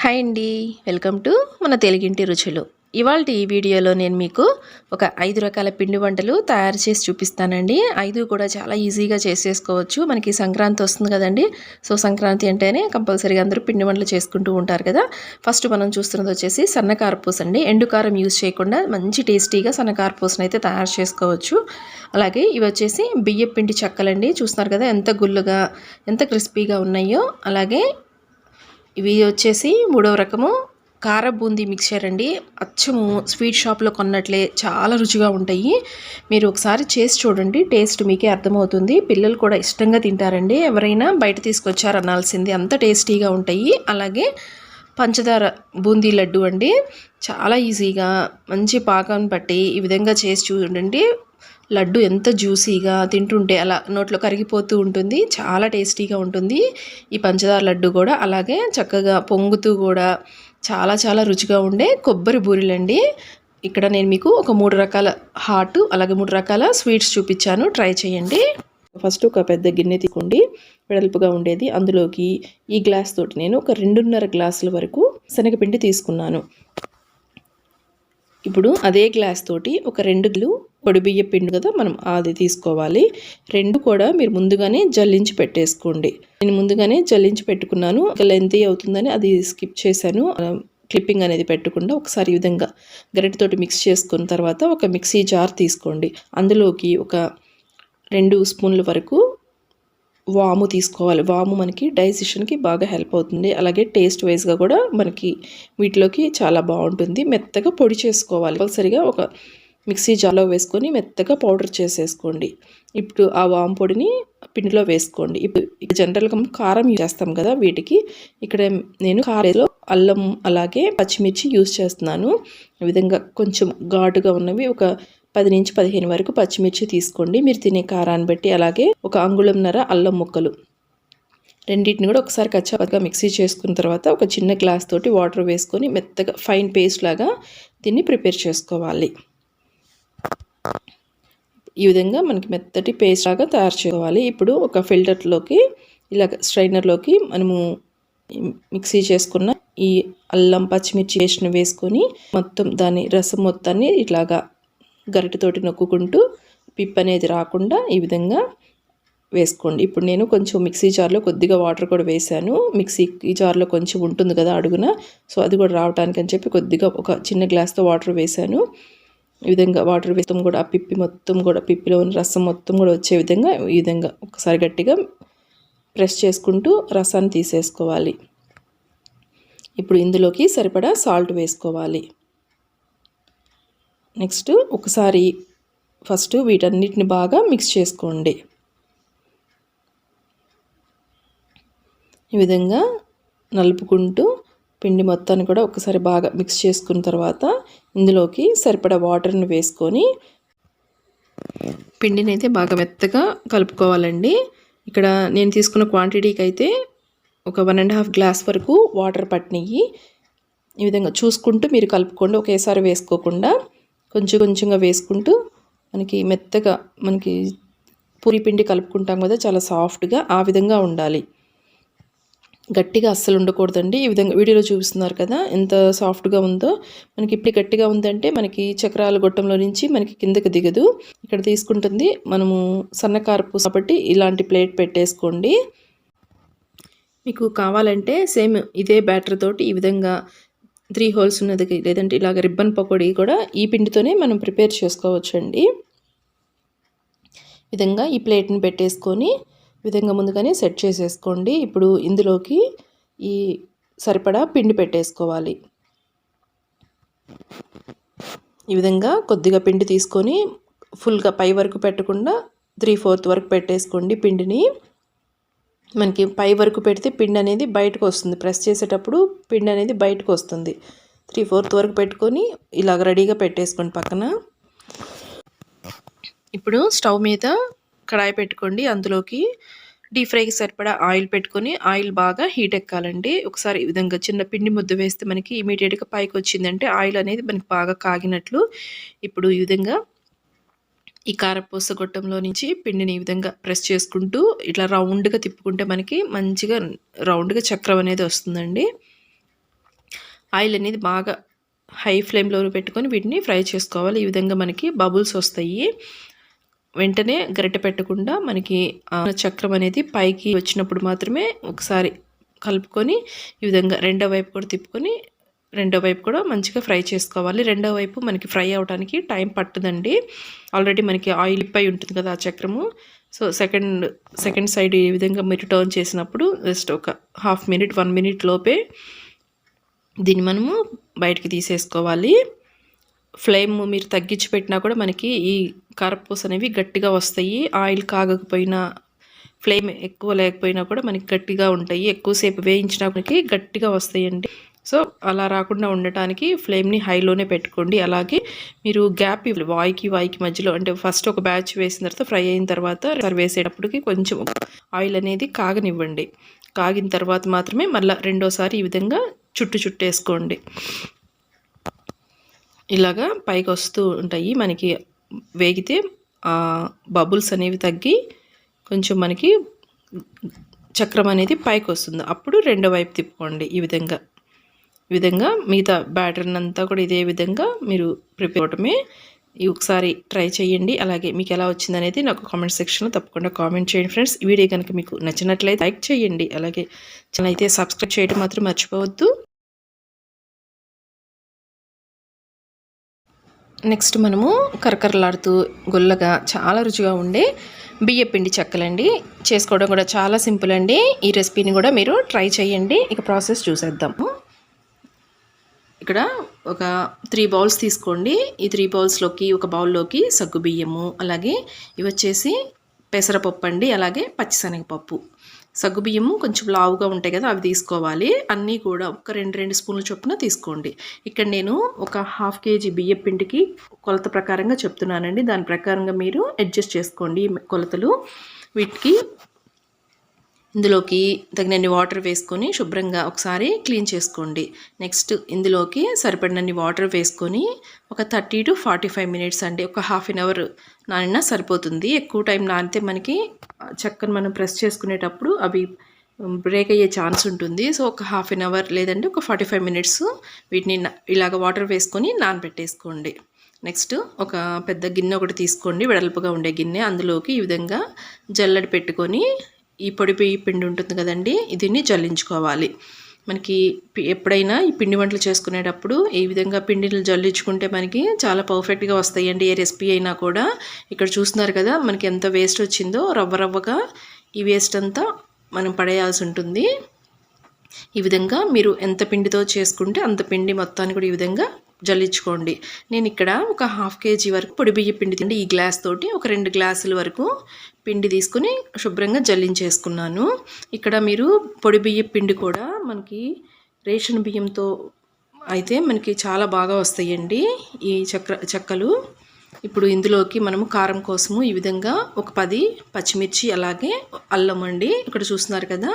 Hi అండి, welcome to మన తెలుగింటి రుచులు. ఇవాల్టి ఈ వీడియోలో నేను మీకు ఒక 5 రకాల పిండి వంటలు తయారు చేసి చూపిస్తానండి. 5 కూడా చాలా ఈజీగా చేసేసుకోవచ్చు. మనకి సంక్రాంతి వస్తుంది కదండి. సో సంక్రాంతి అంటేనే కంపల్సరీగా అందరూ పిండి వంటలు చేసుకుంటూ ఉంటారు కదా. ఫస్ట్ మనం చూస్తున్నది వచ్చేసి సన్నకారపూస అండి. ఎండుకారం యూజ్ చేయకుండా మంచి టేస్టీగా సన్నకారపూసను అయితే తయారు చేసుకోవచ్చు. అలాగే ఇవి వచ్చేసి బియ్యం పిండి చెక్కలండి. చూస్తున్నారు కదా ఎంత గుల్లుగా ఎంత క్రిస్పీగా ఉన్నాయో. అలాగే ఇవి వచ్చేసి మూడవ రకము కార బూందీ మిక్చర్ అండి. అచ్చము స్వీట్ షాప్లో కొన్నట్లే చాలా రుచిగా ఉంటాయి. మీరు ఒకసారి చేసి చూడండి, టేస్ట్ మీకే అర్థమవుతుంది. పిల్లలు కూడా ఇష్టంగా తింటారండి. ఎవరైనా బయట తీసుకొచ్చారు అనాల్సింది, అంత టేస్టీగా ఉంటాయి. అలాగే పంచదార బూందీ లడ్డు అండి. చాలా ఈజీగా మంచి పాకాన్ని బట్టి ఈ విధంగా చేసి చూడండి. లడ్డు ఎంత జ్యూసీగా తింటుంటే అలా నోట్లో కరిగిపోతూ ఉంటుంది. చాలా టేస్టీగా ఉంటుంది ఈ పంచదార లడ్డు కూడా. అలాగే చక్కగా పొంగుతూ కూడా చాలా చాలా రుచిగా ఉండే కొబ్బరి బూరెలండి. ఇక్కడ నేను మీకు ఒక 3 రకాల హాట్ అలాగే 3 రకాల స్వీట్స్ చూపించాను, ట్రై చేయండి. ఫస్ట్ ఒక పెద్ద గిన్నె తీసుకోండి, వెడల్పుగా ఉండేది. అందులోకి ఈ గ్లాస్ తోటి నేను ఒక 2.5 గ్లాసుల వరకు శనగపిండి తీసుకున్నాను. ఇప్పుడు అదే గ్లాస్ తోటి ఒక 2 పొడి బియ్య పిండి కదా మనం అది తీసుకోవాలి. 2 కూడా మీరు ముందుగానే జల్లించి పెట్టేసుకోండి. నేను ముందుగానే జల్లించి పెట్టుకున్నాను. లెంతీ అవుతుందని అది స్కిప్ చేశాను. క్లిప్పింగ్ అనేది పెట్టకుండా ఒకసారి ఈ విధంగా గరిటెతోటి మిక్స్ చేసుకున్న తర్వాత ఒక మిక్సీ జార్ తీసుకోండి. అందులోకి ఒక 2 స్పూన్ల వరకు వాము తీసుకోవాలి. వాము మనకి డైజెషన్కి బాగా హెల్ప్ అవుతుంది. అలాగే టేస్ట్ వైజ్గా కూడా మనకి వీటిలోకి చాలా బాగుంటుంది. మెత్తగా పొడి చేసుకోవాలి. కంపల్సరిగా ఒక మిక్సీ జార్లో వేసుకొని మెత్తగా పౌడర్ చేసేసుకోండి. ఇప్పుడు ఆ వాము పొడిని పిండిలో వేసుకోండి. ఇప్పుడు జనరల్గా కారం యూజ్ చేస్తాం కదా, వీటికి ఇక్కడ నేను కారంలో అల్లం అలాగే పచ్చిమిర్చి యూజ్ చేస్తున్నాను. ఈ విధంగా కొంచెం ఘాటుగా ఉన్నవి ఒక 10 నుంచి 15 వరకు పచ్చిమిర్చి తీసుకోండి, మీరు తినే కారాన్ని బట్టి. అలాగే ఒక అంగుళంన్నర అల్లం ముక్కలు, రెండింటిని కూడా ఒకసారి కచ్చాపచ్చగా మిక్సీ చేసుకున్న తర్వాత ఒక చిన్న గ్లాస్ తోటి వాటర్ వేసుకొని మెత్తగా ఫైన్ పేస్ట్ లాగా దీన్ని ప్రిపేర్ చేసుకోవాలి. ఈ విధంగా మనకి మెత్తటి పేస్ట్ లాగా తయారు చేసుకోవాలి. ఇప్పుడు ఒక ఫిల్టర్లోకి ఇలా స్ట్రైనర్లోకి మనము మిక్సీ చేసుకున్న ఈ అల్లం పచ్చిమిర్చి పేస్ట్ని వేసుకొని మొత్తం దాని రసం మొత్తాన్ని ఇట్లాగా గరిటెతోటి నొక్కుంటూ పిప్ అనేది రాకుండా ఈ విధంగా వేసుకోండి. ఇప్పుడు నేను కొంచెం మిక్సీ జార్లో కొద్దిగా వాటర్ కూడా వేసాను. మిక్సీ జార్లో కొంచెం ఉంటుంది కదా అడుగున, సో అది కూడా రావడానికి అని చెప్పి కొద్దిగా ఒక చిన్న గ్లాస్తో వాటర్ వేసాను. ఈ విధంగా వాటర్ వేస్తాం కూడా ఆ పిప్పి మొత్తం కూడా పిప్పిలోని రసం మొత్తం కూడా వచ్చే విధంగా ఈ విధంగా ఒకసారి గట్టిగా ప్రెస్ చేసుకుంటూ రసాన్ని తీసేసుకోవాలి. ఇప్పుడు ఇందులోకి సరిపడా సాల్ట్ వేసుకోవాలి. నెక్స్ట్ ఒకసారి ఫస్ట్ వీటన్నిటిని బాగా మిక్స్ చేసుకోండి. ఈ విధంగా నలుపుకుంటూ పిండి మొత్తాన్ని కూడా ఒకసారి బాగా మిక్స్ చేసుకున్న తర్వాత ఇందులోకి సరిపడా వాటర్ని వేసుకొని పిండిని అయితే బాగా మెత్తగా కలుపుకోవాలండి. ఇక్కడ నేను తీసుకున్న క్వాంటిటీకి అయితే ఒక 1.5 గ్లాస్ వరకు వాటర్ పట్టినవి. ఈ విధంగా చూసుకుంటూ మీరు కలుపుకోండి, ఒకేసారి వేసుకోకుండా కొంచెం కొంచెంగా వేసుకుంటూ మనకి మెత్తగా మనకి పూరి పిండి కలుపుకుంటాం కదా చాలా సాఫ్ట్గా, ఆ విధంగా ఉండాలి. గట్టిగా అస్సలు ఉండకూడదండి. ఈ విధంగా వీడియోలో చూపిస్తున్నారు కదా ఎంత సాఫ్ట్గా ఉందో. మనకి ఇప్పుడు గట్టిగా ఉందంటే మనకి చక్రాల గొట్టంలో నుంచి మనకి కిందకి దిగదు. ఇక్కడ తీసుకుంటుంది మనము సన్నకారపూస కాబట్టి ఇలాంటి ప్లేట్ పెట్టేసుకోండి. మీకు కావాలంటే సేమ్ ఇదే బ్యాటర్ తోటి ఈ విధంగా 3 హోల్స్ ఉన్నది లేదంటే ఇలాగ రిబ్బన్ పకోడీ కూడా ఈ పిండితోనే మనం ప్రిపేర్ చేసుకోవచ్చండి. విధంగా ఈ ప్లేట్ని పెట్టేసుకొని విధంగా ముందుగానే సెట్ చేసేసుకోండి. ఇప్పుడు ఇందులోకి ఈ సరిపడా పిండి పెట్టేసుకోవాలి. ఈ విధంగా కొద్దిగా పిండి తీసుకొని ఫుల్గా పై వరకు పెట్టకుండా 3/4 వరకు పెట్టేసుకోండి పిండిని. మనకి పై వరకు పెడితే పిండి అనేది బయటకు వస్తుంది, ప్రెస్ చేసేటప్పుడు పిండి అనేది బయటకు వస్తుంది. 3/4 వరకు పెట్టుకొని ఇలాగ రెడీగా పెట్టేసుకోండి పక్కన. ఇప్పుడు స్టవ్ మీద కడాయి పెట్టుకోండి. అందులోకి డీప్ ఫ్రైకి సరిపడా ఆయిల్ పెట్టుకొని ఆయిల్ బాగా హీట్ ఎక్కాలండి. ఒకసారి ఈ విధంగా చిన్న పిండి ముద్ద వేస్తే మనకి ఇమీడియట్గా పైకి వచ్చిందంటే ఆయిల్ అనేది మనకి బాగా కాగినట్లు. ఇప్పుడు ఈ విధంగా ఈ కారపూస గొట్టంలో నుంచి పిండిని ఈ విధంగా ప్రెస్ చేసుకుంటూ ఇట్లా రౌండ్గా తిప్పుకుంటే మనకి మంచిగా రౌండ్గా చక్రం అనేది వస్తుందండి. ఆయిల్ అనేది బాగా హై ఫ్లేమ్లో పెట్టుకొని వీటిని ఫ్రై చేసుకోవాలి. ఈ విధంగా మనకి బబుల్స్ వస్తాయి. వెంటనే గరిటె పెట్టకుండా మనకి చక్రం అనేది పైకి వచ్చినప్పుడు మాత్రమే ఒకసారి కలుపుకొని ఈ విధంగా రెండో వైపు కూడా తిప్పుకొని రెండో వైపు కూడా మంచిగా ఫ్రై చేసుకోవాలి. రెండో వైపు మనకి ఫ్రై అవడానికి టైం పట్టుదండి. ఆల్రెడీ మనకి ఆయిల్ పై ఉంటుంది కదా ఆ చక్రము. సో సెకండ్ సైడ్ ఈ విధంగా మీరు టర్న్ చేసినప్పుడు జస్ట్ ఒక హాఫ్ మినిట్ 1 మినిట్ లోపే దీన్ని మనము బయటికి తీసేసుకోవాలి. ఫ్లేమ్ మీరు తగ్గించి పెట్టినా కూడా మనకి ఈ కారపూస అనేవి గట్టిగా వస్తాయి. ఆయిల్ కాగకపోయినా ఫ్లేమ్ ఎక్కువ లేకపోయినా కూడా మనకి గట్టిగా ఉంటాయి. ఎక్కువసేపు వేయించినా మనకి గట్టిగా వస్తాయండి. సో అలా రాకుండా ఉండటానికి ఫ్లేమ్ని హైలోనే పెట్టుకోండి. అలాగే మీరు గ్యాప్ వాయికి మధ్యలో, అంటే ఫస్ట్ ఒక బ్యాచ్ వేసిన తర్వాత ఫ్రై అయిన తర్వాత వేసేటప్పటికి కొంచెం ఆయిల్ అనేది కాగనివ్వండి. కాగిన తర్వాత మాత్రమే మళ్ళీ రెండోసారి ఈ విధంగా చుట్టేసుకోండి. ఇలాగా పైకి వస్తూ ఉంటాయి. మనకి వేగితే బబుల్స్ అనేవి తగ్గి కొంచెం మనకి చక్రం అనేది పైకి వస్తుంది. అప్పుడు రెండో వైపు తిప్పుకోండి. ఈ విధంగా మిగతా బ్యాటర్ని అంతా కూడా ఇదే విధంగా మీరు ప్రిపేర్ అవటమే. ఒకసారి ట్రై చేయండి. అలాగే మీకు ఎలా వచ్చింది అనేది నాకు కామెంట్ సెక్షన్లో తప్పకుండా కామెంట్ చేయండి ఫ్రెండ్స్. ఈ వీడియో కనుక మీకు నచ్చినట్లయితే లైక్ చేయండి. అలాగే ఛానల్ అయితే సబ్స్క్రైబ్ చేయడం మాత్రం మర్చిపోవద్దు. నెక్స్ట్ మనము కరకరలాడుతూ గుల్లగా చాలా రుచిగా ఉండే బియ్యపిండి చెక్కలండి. చేసుకోవడం కూడా చాలా సింపుల్ అండి. ఈ రెసిపీని కూడా మీరు ట్రై చేయండి. ఇక ప్రాసెస్ చూసేద్దాము. ఇక్కడ ఒక 3 బౌల్స్ తీసుకోండి. ఈ 3 బౌల్స్లోకి ఒక బౌల్లోకి సగ్గు బియ్యము, అలాగే ఇవి వచ్చేసి పెసరపప్పు అండి, అలాగే పచ్చిశనగపప్పు. సగ్గుబియ్యము కొంచెం లావుగా ఉంటాయి కదా, అవి తీసుకోవాలి. అన్నీ కూడా ఒక 2 స్పూన్ల చొప్పున తీసుకోండి. ఇక్కడ నేను ఒక 1/2 కేజీ బియ్యం పిండికి కొలత ప్రకారంగా చెప్తున్నానండి. దాని ప్రకారంగా మీరు అడ్జస్ట్ చేసుకోండి కొలతలు. వీటికి ఇందులోకి తగినన్ని వాటర్ వేసుకొని శుభ్రంగా ఒకసారి క్లీన్ చేసుకోండి. నెక్స్ట్ ఇందులోకి సరిపడినన్ని వాటర్ వేసుకొని ఒక 30 to 45 మినిట్స్ అండి, ఒక హాఫ్ అన్ అవర్ నానినా సరిపోతుంది. ఎక్కువ టైం నానితే మనకి చక్కని మనం ప్రెస్ చేసుకునేటప్పుడు అవి బ్రేక్ అయ్యే ఛాన్స్ ఉంటుంది. సో ఒక హాఫ్ అన్ అవర్ లేదంటే ఒక 45 మినిట్స్ వీటిని ఇలాగ వాటర్ వేసుకొని నానబెట్టేసుకోండి. నెక్స్ట్ ఒక పెద్ద గిన్నె ఒకటి తీసుకోండి, వెడల్పుగా ఉండే గిన్నె. అందులోకి ఈ విధంగా జల్లెడ పెట్టుకొని ఈ పొడి పిండి ఉంటుంది కదండి, దీన్ని జల్లించుకోవాలి. మనకి ఎప్పుడైనా ఈ పిండి వంటలు చేసుకునేటప్పుడు ఈ విధంగా పిండిని జల్లించుకుంటే మనకి చాలా పర్ఫెక్ట్గా వస్తాయండి. ఏ రెసిపీ అయినా కూడా. ఇక్కడ చూస్తున్నారు కదా మనకి ఎంత వేస్ట్ వచ్చిందో. రవ్వగా ఈ వేస్ట్ అంతా మనం పడేయాల్సి ఉంటుంది. ఈ విధంగా మీరు ఎంత పిండితో చేసుకుంటే అంత పిండి మొత్తాన్ని కూడా ఈ విధంగా జల్లించుకోండి. నేను ఇక్కడ ఒక 1/2 కేజీ వరకు పొడి బియ్య పిండి తిండి ఈ గ్లాస్ తోటి ఒక 2 గ్లాసుల వరకు పిండి తీసుకుని శుభ్రంగా జల్లించేసుకున్నాను. ఇక్కడ మీరు పొడి బియ్య పిండి కూడా మనకి రేషన్ బియ్యంతో అయితే మనకి చాలా బాగా వస్తాయండి ఈ చెక్కలు. ఇప్పుడు ఇందులోకి మనము కారం కోసము ఈ విధంగా ఒక 10 పచ్చిమిర్చి, అలాగే అల్లం అండి. ఇక్కడ చూస్తున్నారు కదా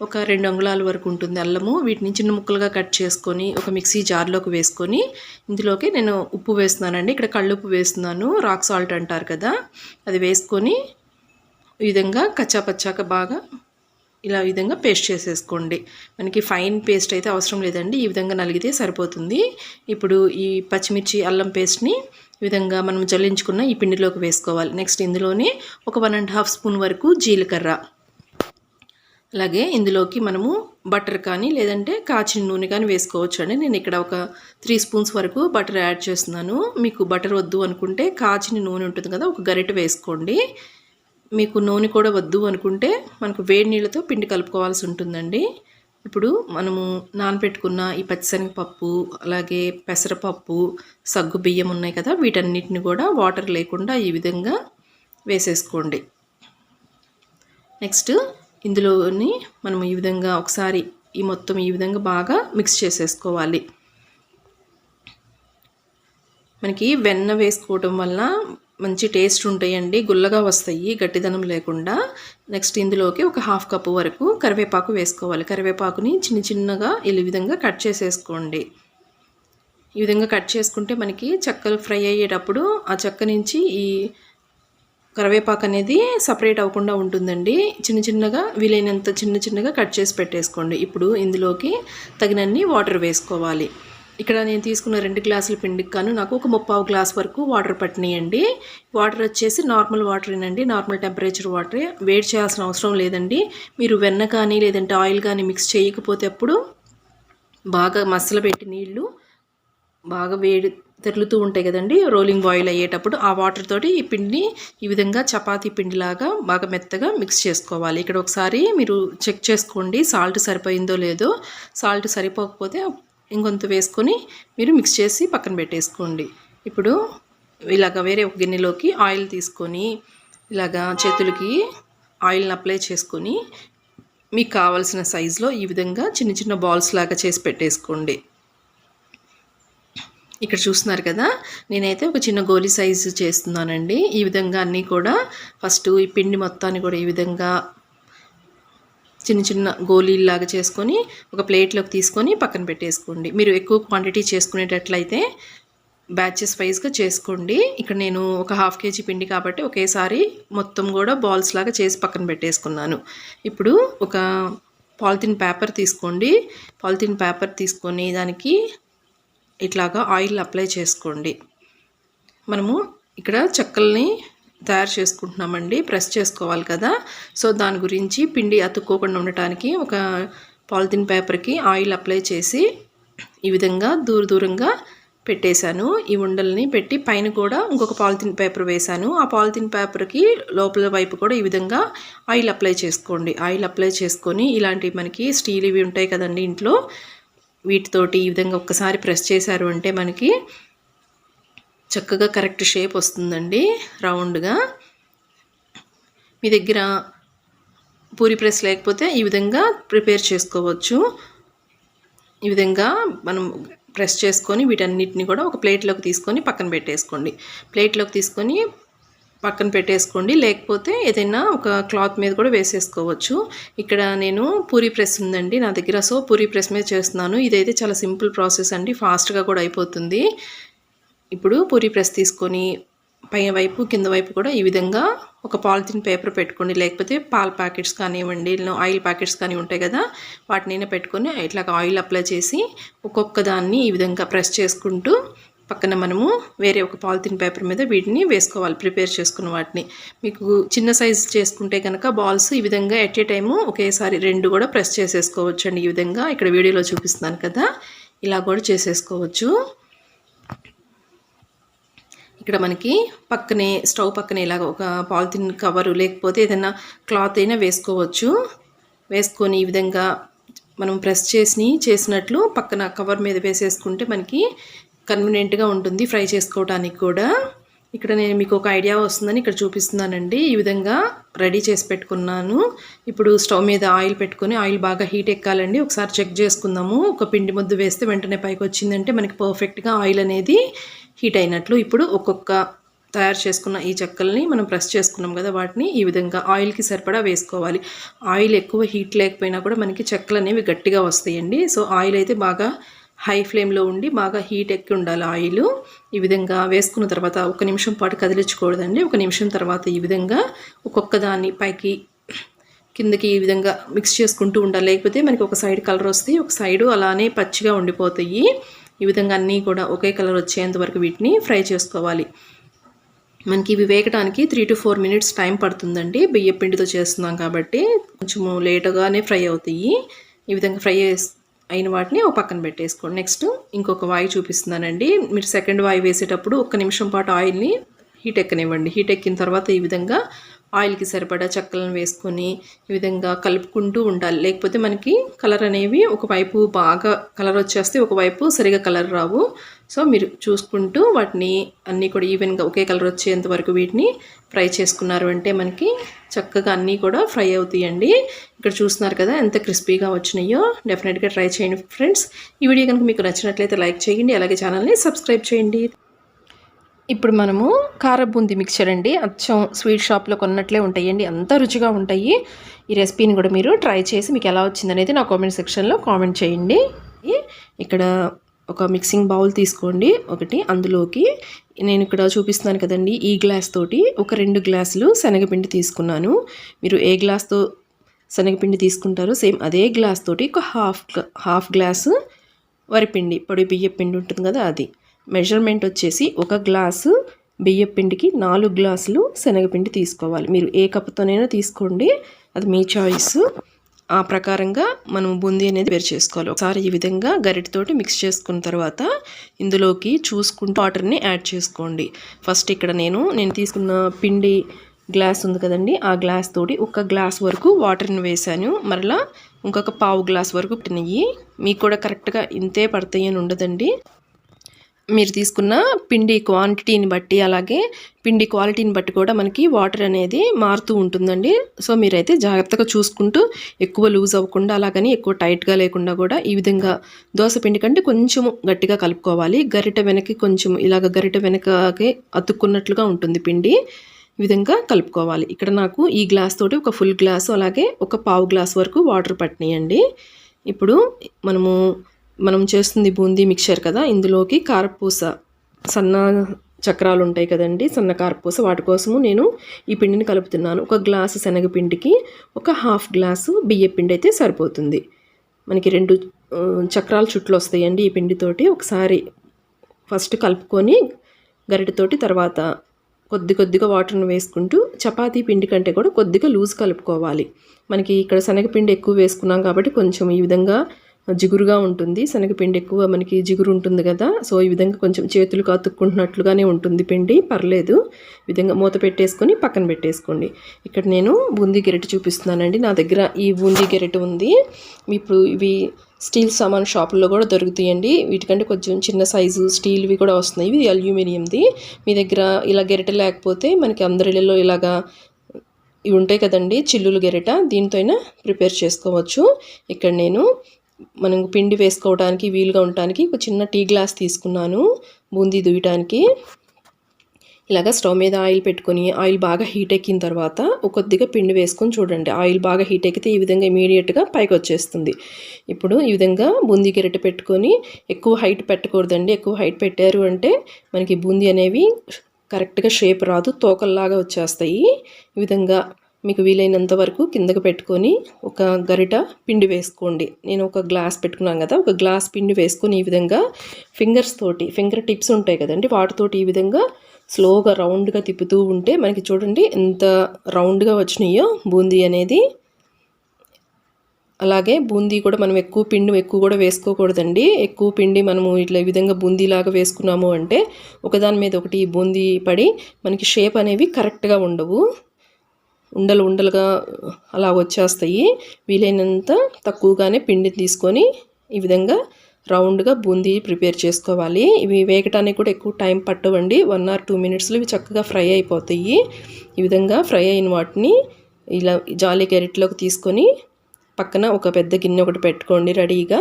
ఒక 2 అంగుళాల వరకు ఉంటుంది అల్లము. వీటిని చిన్న ముక్కలుగా కట్ చేసుకొని ఒక మిక్సీ జార్లోకి వేసుకొని ఇందులోకి నేను ఉప్పు వేస్తున్నానండి. ఇక్కడ కళ్ళుప్పు వేస్తున్నాను, రాక్ సాల్ట్ అంటారు కదా, అది వేసుకొని ఈ విధంగా కచ్చాపచ్చాక బాగా ఇలా ఈ విధంగా పేస్ట్ చేసేసుకోండి. మనకి ఫైన్ పేస్ట్ అయితే అవసరం లేదండి, ఈ విధంగా నలిగితే సరిపోతుంది. ఇప్పుడు ఈ పచ్చిమిర్చి అల్లం పేస్ట్ని ఈ విధంగా మనం జల్లించుకున్న ఈ పిండిలోకి వేసుకోవాలి. నెక్స్ట్ ఇందులోనే ఒక 1.5 స్పూన్ వరకు జీలకర్ర, అలాగే ఇందులోకి మనము బటర్ కానీ లేదంటే కాచిన నూనె కానీ వేసుకోవచ్చు అండి. నేను ఇక్కడ ఒక 3 స్పూన్స్ వరకు బటర్ యాడ్ చేస్తున్నాను. మీకు బటర్ వద్దు అనుకుంటే కాచిన నూనె ఉంటుంది కదా, ఒక గరిటె వేసుకోండి. మీకు నూనె కూడా వద్దు అనుకుంటే మనకు వేడి నీళ్ళతో పిండి కలుపుకోవాల్సి ఉంటుందండి. ఇప్పుడు మనము నానబెట్టుకున్న ఈ పచ్చిశనగపప్పు, అలాగే పెసరపప్పు, సగ్గు బియ్యం ఉన్నాయి కదా, వీటన్నిటిని కూడా వాటర్ లేకుండా ఈ విధంగా వేసేసుకోండి. నెక్స్ట్ ఇందులోని మనం ఈ విధంగా ఒకసారి ఈ మొత్తం ఈ విధంగా బాగా మిక్స్ చేసేసుకోవాలి. మనకి వెన్న వేసుకోవడం వల్ల మంచి టేస్ట్ ఉంటాయండి, గుల్లగా వస్తాయి గట్టిదనం లేకుండా. నెక్స్ట్ ఇందులోకి ఒక 1/2 కప్పు వరకు కరివేపాకు వేసుకోవాలి. కరివేపాకుని చిన్నగా ఈ విధంగా కట్ చేసేసుకోండి. ఈ విధంగా కట్ చేసుకుంటే మనకి చెక్కలు ఫ్రై అయ్యేటప్పుడు ఆ చెక్క నుంచి ఈ కరివేపాకు అనేది సపరేట్ అవ్వకుండా ఉంటుందండి. చిన్న చిన్నగా వీలైనంత చిన్నగా కట్ చేసి పెట్టేసుకోండి. ఇప్పుడు ఇందులోకి తగినన్ని వాటర్ వేసుకోవాలి. ఇక్కడ నేను తీసుకున్న 2 గ్లాసుల పిండికి గాను నాకు ఒక 3/4 గ్లాస్ వరకు వాటర్ పట్టినాయండి. వాటర్ వచ్చేసి నార్మల్ వాటరేనండి, నార్మల్ టెంపరేచర్ వాటరే. వేడి చేయాల్సిన అవసరం లేదండి. మీరు వెన్న కానీ లేదంటే ఆయిల్ కానీ మిక్స్ చేయకపోతే అప్పుడు బాగా మసలబెట్టి నీళ్ళు బాగా వేడి తెరులుతూ ఉంటాయి కదండి, రోలింగ్ బాయిల్ అయ్యేటప్పుడు ఆ వాటర్ తోటి ఈ పిండిని ఈ విధంగా చపాతీ పిండిలాగా బాగా మెత్తగా మిక్స్ చేసుకోవాలి. ఇక్కడ ఒకసారి మీరు చెక్ చేసుకోండి సాల్ట్ సరిపోయిందో లేదో. సాల్ట్ సరిపోకపోతే ఇంకొంత వేసుకొని మీరు మిక్స్ చేసి పక్కన పెట్టేసుకోండి. ఇప్పుడు ఇలాగ వేరే ఒక గిన్నెలోకి ఆయిల్ తీసుకొని ఇలాగా చేతులకి ఆయిల్ని అప్లై చేసుకొని మీకు కావాల్సిన సైజులో ఈ విధంగా చిన్న బాల్స్ లాగా చేసి పెట్టేసుకోండి. ఇక్కడ చూస్తున్నారు కదా, నేనైతే ఒక చిన్న గోలీ సైజు చేస్తున్నానండి. ఈ విధంగా అన్నీ కూడా ఫస్ట్ ఈ పిండి మొత్తాన్ని కూడా ఈ విధంగా చిన్న గోళీలాగా చేసుకొని ఒక ప్లేట్లోకి తీసుకొని పక్కన పెట్టేసుకోండి. మీరు ఎక్కువ క్వాంటిటీ చేసుకునేటట్లయితే బ్యాచెస్ వైజ్గా చేసుకోండి. ఇక్కడ నేను ఒక 1/2 kg పిండి కాబట్టి ఒకేసారి మొత్తం కూడా బాల్స్ లాగా చేసి పక్కన పెట్టేసుకున్నాను. ఇప్పుడు ఒక పాలిథిన్ పేపర్ తీసుకోండి. పాలిథిన్ పేపర్ తీసుకొని దానికి ఇట్లాగా ఆయిల్ అప్లై చేసుకోండి. మనము ఇక్కడ చెక్కల్ని తయారు చేసుకుంటున్నామండి, ప్రెస్ చేసుకోవాలి కదా. సో దాని గురించి పిండి అతుక్కోకుండా ఉండటానికి ఒక పాలిథిన్ పేపర్కి ఆయిల్ అప్లై చేసి ఈ విధంగా దూరంగా పెట్టేశాను. ఈ ఉండల్ని పెట్టి పైన కూడా ఇంకొక పాలిథిన్ పేపర్ వేశాను. ఆ పాలిథిన్ పేపర్కి లోపల వైపు కూడా ఈ విధంగా ఆయిల్ అప్లై చేసుకోండి. ఆయిల్ అప్లై చేసుకొని ఇలాంటివి మనకి స్టీల్ ఇవి ఉంటాయి కదండి ఇంట్లో, వీటితోటి ఈ విధంగా ఒక్కసారి ప్రెస్ చేశారు అంటే మనకి చక్కగా కరెక్ట్ షేప్ వస్తుందండి, రౌండ్గా. మీ దగ్గర పూరి ప్రెస్ లేకపోతే ఈ విధంగా ప్రిపేర్ చేసుకోవచ్చు. ఈ విధంగా మనం ప్రెస్ చేసుకొని వీటన్నిటిని కూడా ఒక ప్లేట్లోకి తీసుకొని పక్కన పెట్టేసుకోండి. ప్లేట్లోకి తీసుకొని పక్కన పెట్టేసుకోండి, లేకపోతే ఏదైనా ఒక క్లాత్ మీద కూడా వేసేసుకోవచ్చు. ఇక్కడ నేను పూరి ప్రెస్ ఉందండి నా దగ్గర, సో పూరి ప్రెస్ మీద చేస్తున్నాను. ఇదైతే చాలా సింపుల్ ప్రాసెస్ అండి, ఫాస్ట్గా కూడా అయిపోతుంది. ఇప్పుడు పూరి ప్రెస్ తీసుకొని పైన వైపు కింద వైపు కూడా ఈ విధంగా ఒక పాలిథిన్ పేపర్ పెట్టుకోండి, లేకపోతే పాల ప్యాకెట్స్ కానివ్వండి, ఆయిల్ ప్యాకెట్స్ కానీ ఉంటాయి కదా, వాటినైనా పెట్టుకొని ఇట్లా ఆయిల్ అప్లై చేసి ఒక్కొక్క దాన్ని ఈ విధంగా ప్రెస్ చేసుకుంటూ పక్కన మనము వేరే ఒక పాలిథిన్ పేపర్ మీద వీటిని వేసుకోవాలి, ప్రిపేర్ చేసుకున్న వాటిని. మీకు చిన్న సైజ్ చేసుకుంటే కనుక బాల్స్ ఈ విధంగా ఎట్ ఏ టైము ఒకేసారి 2 కూడా ప్రెస్ చేసేసుకోవచ్చు అండి. ఈ విధంగా ఇక్కడ వీడియోలో చూపిస్తున్నాను కదా, ఇలా కూడా చేసేసుకోవచ్చు. ఇక్కడ మనకి పక్కనే స్టవ్ పక్కనే ఇలాగ ఒక పాలిథిన్ కవరు లేకపోతే ఏదైనా క్లాత్ అయినా వేసుకోవచ్చు. వేసుకొని ఈ విధంగా మనం ప్రెస్ చేసినట్లు పక్కన కవర్ మీద వేసేసుకుంటే మనకి కన్వీనియంట్గా ఉంటుంది ఫ్రై చేసుకోవడానికి కూడా. ఇక్కడ నేను మీకు ఒక ఐడియా వస్తుందని ఇక్కడ చూపిస్తున్నానండి. ఈ విధంగా రెడీ చేసి పెట్టుకున్నాను. ఇప్పుడు స్టవ్ మీద ఆయిల్ పెట్టుకొని ఆయిల్ బాగా హీట్ ఎక్కాలండి. ఒకసారి చెక్ చేసుకుందాము. ఒక పిండి ముద్ద వేస్తే వెంటనే పైకి వచ్చిందంటే మనకి పర్ఫెక్ట్గా ఆయిల్ అనేది హీట్ అయినట్లు. ఇప్పుడు ఒక్కొక్క తయారు చేసుకున్న ఈ చెక్కల్ని మనం ప్రెస్ చేసుకున్నాం కదా, వాటిని ఈ విధంగా ఆయిల్కి సరిపడా వేసుకోవాలి. ఆయిల్ ఎక్కువ హీట్ లేకపోయినా కూడా మనకి చెక్కలు అనేవి గట్టిగా వస్తాయండి. సో ఆయిల్ అయితే బాగా హై ఫ్లేమ్లో ఉండి బాగా హీట్ ఎక్కి ఉండాలి ఆయిల్. ఈ విధంగా వేసుకున్న తర్వాత 1 నిమిషం పాటు కదిలించకూడదండి. 1 నిమిషం తర్వాత ఈ విధంగా ఒక్కొక్క దాన్ని పైకి కిందకి ఈ విధంగా మిక్స్ చేసుకుంటూ ఉండాలి. లేకపోతే మనకి ఒక సైడ్ కలర్ వస్తాయి, ఒక సైడు అలానే పచ్చిగా ఉండిపోతాయి. ఈ విధంగా అన్నీ కూడా ఒకే కలర్ వచ్చేంత వరకు వీటిని ఫ్రై చేసుకోవాలి. మనకి ఇవి వేగడానికి 3 to 4 minutes టైం పడుతుందండి. బియ్య పిండితో చేస్తున్నాం కాబట్టి కొంచెము లేటుగానే ఫ్రై అవుతాయి. ఈ విధంగా ఫ్రై అయిన వాటిని ఒక పక్కన పెట్టేసుకోండి. నెక్స్ట్ ఇంకొక వాయి చూపిస్తున్నానండి. మీరు సెకండ్ వాయి వేసేటప్పుడు 1 నిమిషం పాటు ఆయిల్ని హీట్ ఎక్కనివ్వండి. హీట్ ఎక్కిన తర్వాత ఈ విధంగా ఆయిల్కి సరిపడా చెక్కలను వేసుకొని ఈ విధంగా కలుపుకుంటూ ఉండాలి. లేకపోతే మనకి కలర్ అనేవి ఒకవైపు బాగా కలర్ వచ్చేస్తే ఒకవైపు సరిగా కలర్ రావు. సో మీరు చూసుకుంటూ వాటిని అన్నీ కూడా ఈవెన్గా ఒకే కలర్ వచ్చేంత వరకు వీటిని ఫ్రై చేసుకున్నారు అంటే మనకి చక్కగా అన్నీ కూడా ఫ్రై అవుతాయండి. ఇక్కడ చూస్తున్నారు కదా ఎంత క్రిస్పీగా వచ్చినాయో. డెఫినెట్గా ట్రై చేయండి ఫ్రెండ్స్. ఈ వీడియో కనుక మీకు నచ్చినట్లయితే లైక్ చేయండి, అలాగే ఛానల్ని సబ్స్క్రైబ్ చేయండి. ఇప్పుడు మనము కార బూందీ మిక్చర్ అండి, అచ్చం స్వీట్ షాప్లో కొన్నట్లే ఉంటాయండి, అంత రుచిగా ఉంటాయి. ఈ రెసిపీని కూడా మీరు ట్రై చేసి మీకు ఎలా వచ్చిందనేది నా కామెంట్ సెక్షన్లో కామెంట్ చేయండి. ఇక్కడ ఒక మిక్సింగ్ బౌల్ తీసుకోండి ఒకటి. అందులోకి నేను ఇక్కడ చూపిస్తున్నాను కదండి, ఈ గ్లాస్ తోటి ఒక 2 గ్లాసులు శనగపిండి తీసుకున్నాను. మీరు ఏ గ్లాస్తో శనగపిండి తీసుకుంటారో సేమ్ అదే గ్లాస్ తోటి ఒక హాఫ్ గ్లాసు వరిపిండి, పొడి బియ్యపిండి ఉంటుంది కదా అది. మెజర్మెంట్ వచ్చేసి 1 గ్లాసు బియ్యపిండికి 4 గ్లాసులు శనగపిండి తీసుకోవాలి. మీరు ఏ కప్పుతోనైనా తీసుకోండి, అది మీ చాయిస్. ఆ ప్రకారంగా మనం బూందీ అనేది వేరు చేసుకోవాలి. ఒకసారి ఈ విధంగా గరిటెతోటి మిక్స్ చేసుకున్న తర్వాత ఇందులోకి చూసుకుంటూ వాటర్ని యాడ్ చేసుకోండి. ఫస్ట్ ఇక్కడ నేను తీసుకున్న పిండి గ్లాస్ ఉంది కదండి, ఆ గ్లాస్ తోటి 1 గ్లాస్ వరకు వాటర్ని వేసాను. మరలా ఇంకొక పావు గ్లాస్ వరకు నెయ్యి. మీకు కూడా కరెక్ట్గా ఇంతే పడతాయి అని ఉండదండి. మీరు తీసుకున్న పిండి క్వాంటిటీని బట్టి అలాగే పిండి క్వాలిటీని బట్టి కూడా మనకి వాటర్ అనేది మారుతూ ఉంటుందండి. సో మీరైతే జాగ్రత్తగా చూసుకుంటూ ఎక్కువ లూజ్ అవ్వకుండా అలాగని ఎక్కువ టైట్గా లేకుండా కూడా ఈ విధంగా దోశ పిండి కంటే కొంచెము గట్టిగా కలుపుకోవాలి. గరిటె వెనక్కి కొంచెం ఇలాగ గరిటె వెనకకి అతుక్కున్నట్లుగా ఉంటుంది పిండి. ఈ విధంగా కలుపుకోవాలి. ఇక్కడ నాకు ఈ గ్లాస్ తోటి ఒక ఫుల్ గ్లాసు అలాగే ఒక పావు గ్లాస్ వరకు వాటర్ పట్టినాయండి. ఇప్పుడు మనం చేస్తుంది బూందీ మిక్చర్ కదా, ఇందులోకి కారపూస సన్న చక్రాలు ఉంటాయి కదండి, సన్న కారపూస, వాటి కోసము నేను ఈ పిండిని కలుపుతున్నాను. 1 గ్లాసు శనగపిండికి ఒక హాఫ్ గ్లాసు బియ్యపిండి అయితే సరిపోతుంది. మనకి 2 చక్రాల చుట్లు వస్తాయండి ఈ పిండితోటి. ఒకసారి ఫస్ట్ కలుపుకొని గరిటెతోటి తర్వాత కొద్దిగా వాటర్ని వేసుకుంటూ చపాతీ పిండి కంటే కూడా కొద్దిగా లూజ్ కలుపుకోవాలి. మనకి ఇక్కడ శనగపిండి ఎక్కువ వేసుకున్నాం కాబట్టి కొంచెం ఈ విధంగా జిగురుగా ఉంటుంది. శనగపిండి ఎక్కువ మనకి జిగురు ఉంటుంది కదా, సో ఈ విధంగా కొంచెం చేతులకు అతుక్కుంటున్నట్లుగానే ఉంటుంది పిండి, పర్లేదు. ఈ విధంగా మూత పెట్టేసుకొని పక్కన పెట్టేసుకోండి. ఇక్కడ నేను బూందీ గెరెట్ చూపిస్తున్నానండి. నా దగ్గర ఈ బూందీ గెరెట్ ఉంది. ఇప్పుడు ఇవి స్టీల్ సామాన్ షాపుల్లో కూడా దొరుకుతాయండి. వీటికంటే కొంచెం చిన్న సైజు స్టీల్వి కూడా వస్తున్నాయి. ఇది అల్యూమినియంది. మీ దగ్గర ఇలా గెరెట లేకపోతే మనకి అందరిలో ఇలాగా ఇవి ఉంటాయి కదండి, చిల్లులు గెరెట, దీంతో అయినా ప్రిపేర్ చేసుకోవచ్చు. ఇక్కడ నేను మనం పిండి వేసుకోవడానికి వీలుగా ఉండటానికి ఒక చిన్న టీ గ్లాస్ తీసుకున్నాను బూందీ దుయ్యడానికి. ఇలాగ స్టవ్ మీద ఆయిల్ పెట్టుకొని ఆయిల్ బాగా హీట్ ఎక్కిన తర్వాత కొద్దిగా పిండి వేసుకొని చూడండి. ఆయిల్ బాగా హీట్ ఎక్కితే ఈ విధంగా ఇమీడియట్గా పైకి వచ్చేస్తుంది. ఇప్పుడు ఈ విధంగా బూందీ గెరెట పెట్టుకొని ఎక్కువ హైట్ పెట్టకూడదండి. ఎక్కువ హైట్ పెట్టారు అంటే మనకి బూందీ అనేవి కరెక్ట్గా షేప్ రాదు, తోకల్లాగా వచ్చేస్తాయి. ఈ విధంగా మీకు వీలైనంత వరకు కిందకు పెట్టుకొని ఒక గరిట పిండి వేసుకోండి. నేను 1 గ్లాస్ పెట్టుకున్నాను కదా, 1 గ్లాస్ పిండి వేసుకొని ఈ విధంగా ఫింగర్ టిప్స్ ఉంటాయి కదండి, వాటితోటి ఈ విధంగా స్లోగా రౌండ్గా తిప్పుతూ ఉంటే మనకి చూడండి ఎంత రౌండ్గా వచ్చినాయో బూందీ అనేది. అలాగే బూందీ కూడా మనం ఎక్కువ కూడా వేసుకోకూడదండి. ఎక్కువ పిండి మనము ఇట్లా ఈ విధంగా బూందీలాగా వేసుకున్నాము అంటే ఒకదాని మీద ఒకటి బూందీ పడి మనకి షేప్ అనేవి కరెక్ట్గా ఉండవు, ఉండలుగా అలా వచ్చేస్తాయి. వీలైనంత తక్కువగానే పిండి తీసుకొని ఈ విధంగా రౌండ్గా బూందీ ప్రిపేర్ చేసుకోవాలి. ఇవి వేగటానికి కూడా ఎక్కువ టైం పట్టవండి. 1 or 2 minutesలో ఇవి చక్కగా ఫ్రై అయిపోతాయి. ఈ విధంగా ఫ్రై అయిన వాటిని ఇలా జాలీ గెరెట్లోకి తీసుకొని పక్కన ఒక పెద్ద గిన్నె ఒకటి పెట్టుకోండి రెడీగా.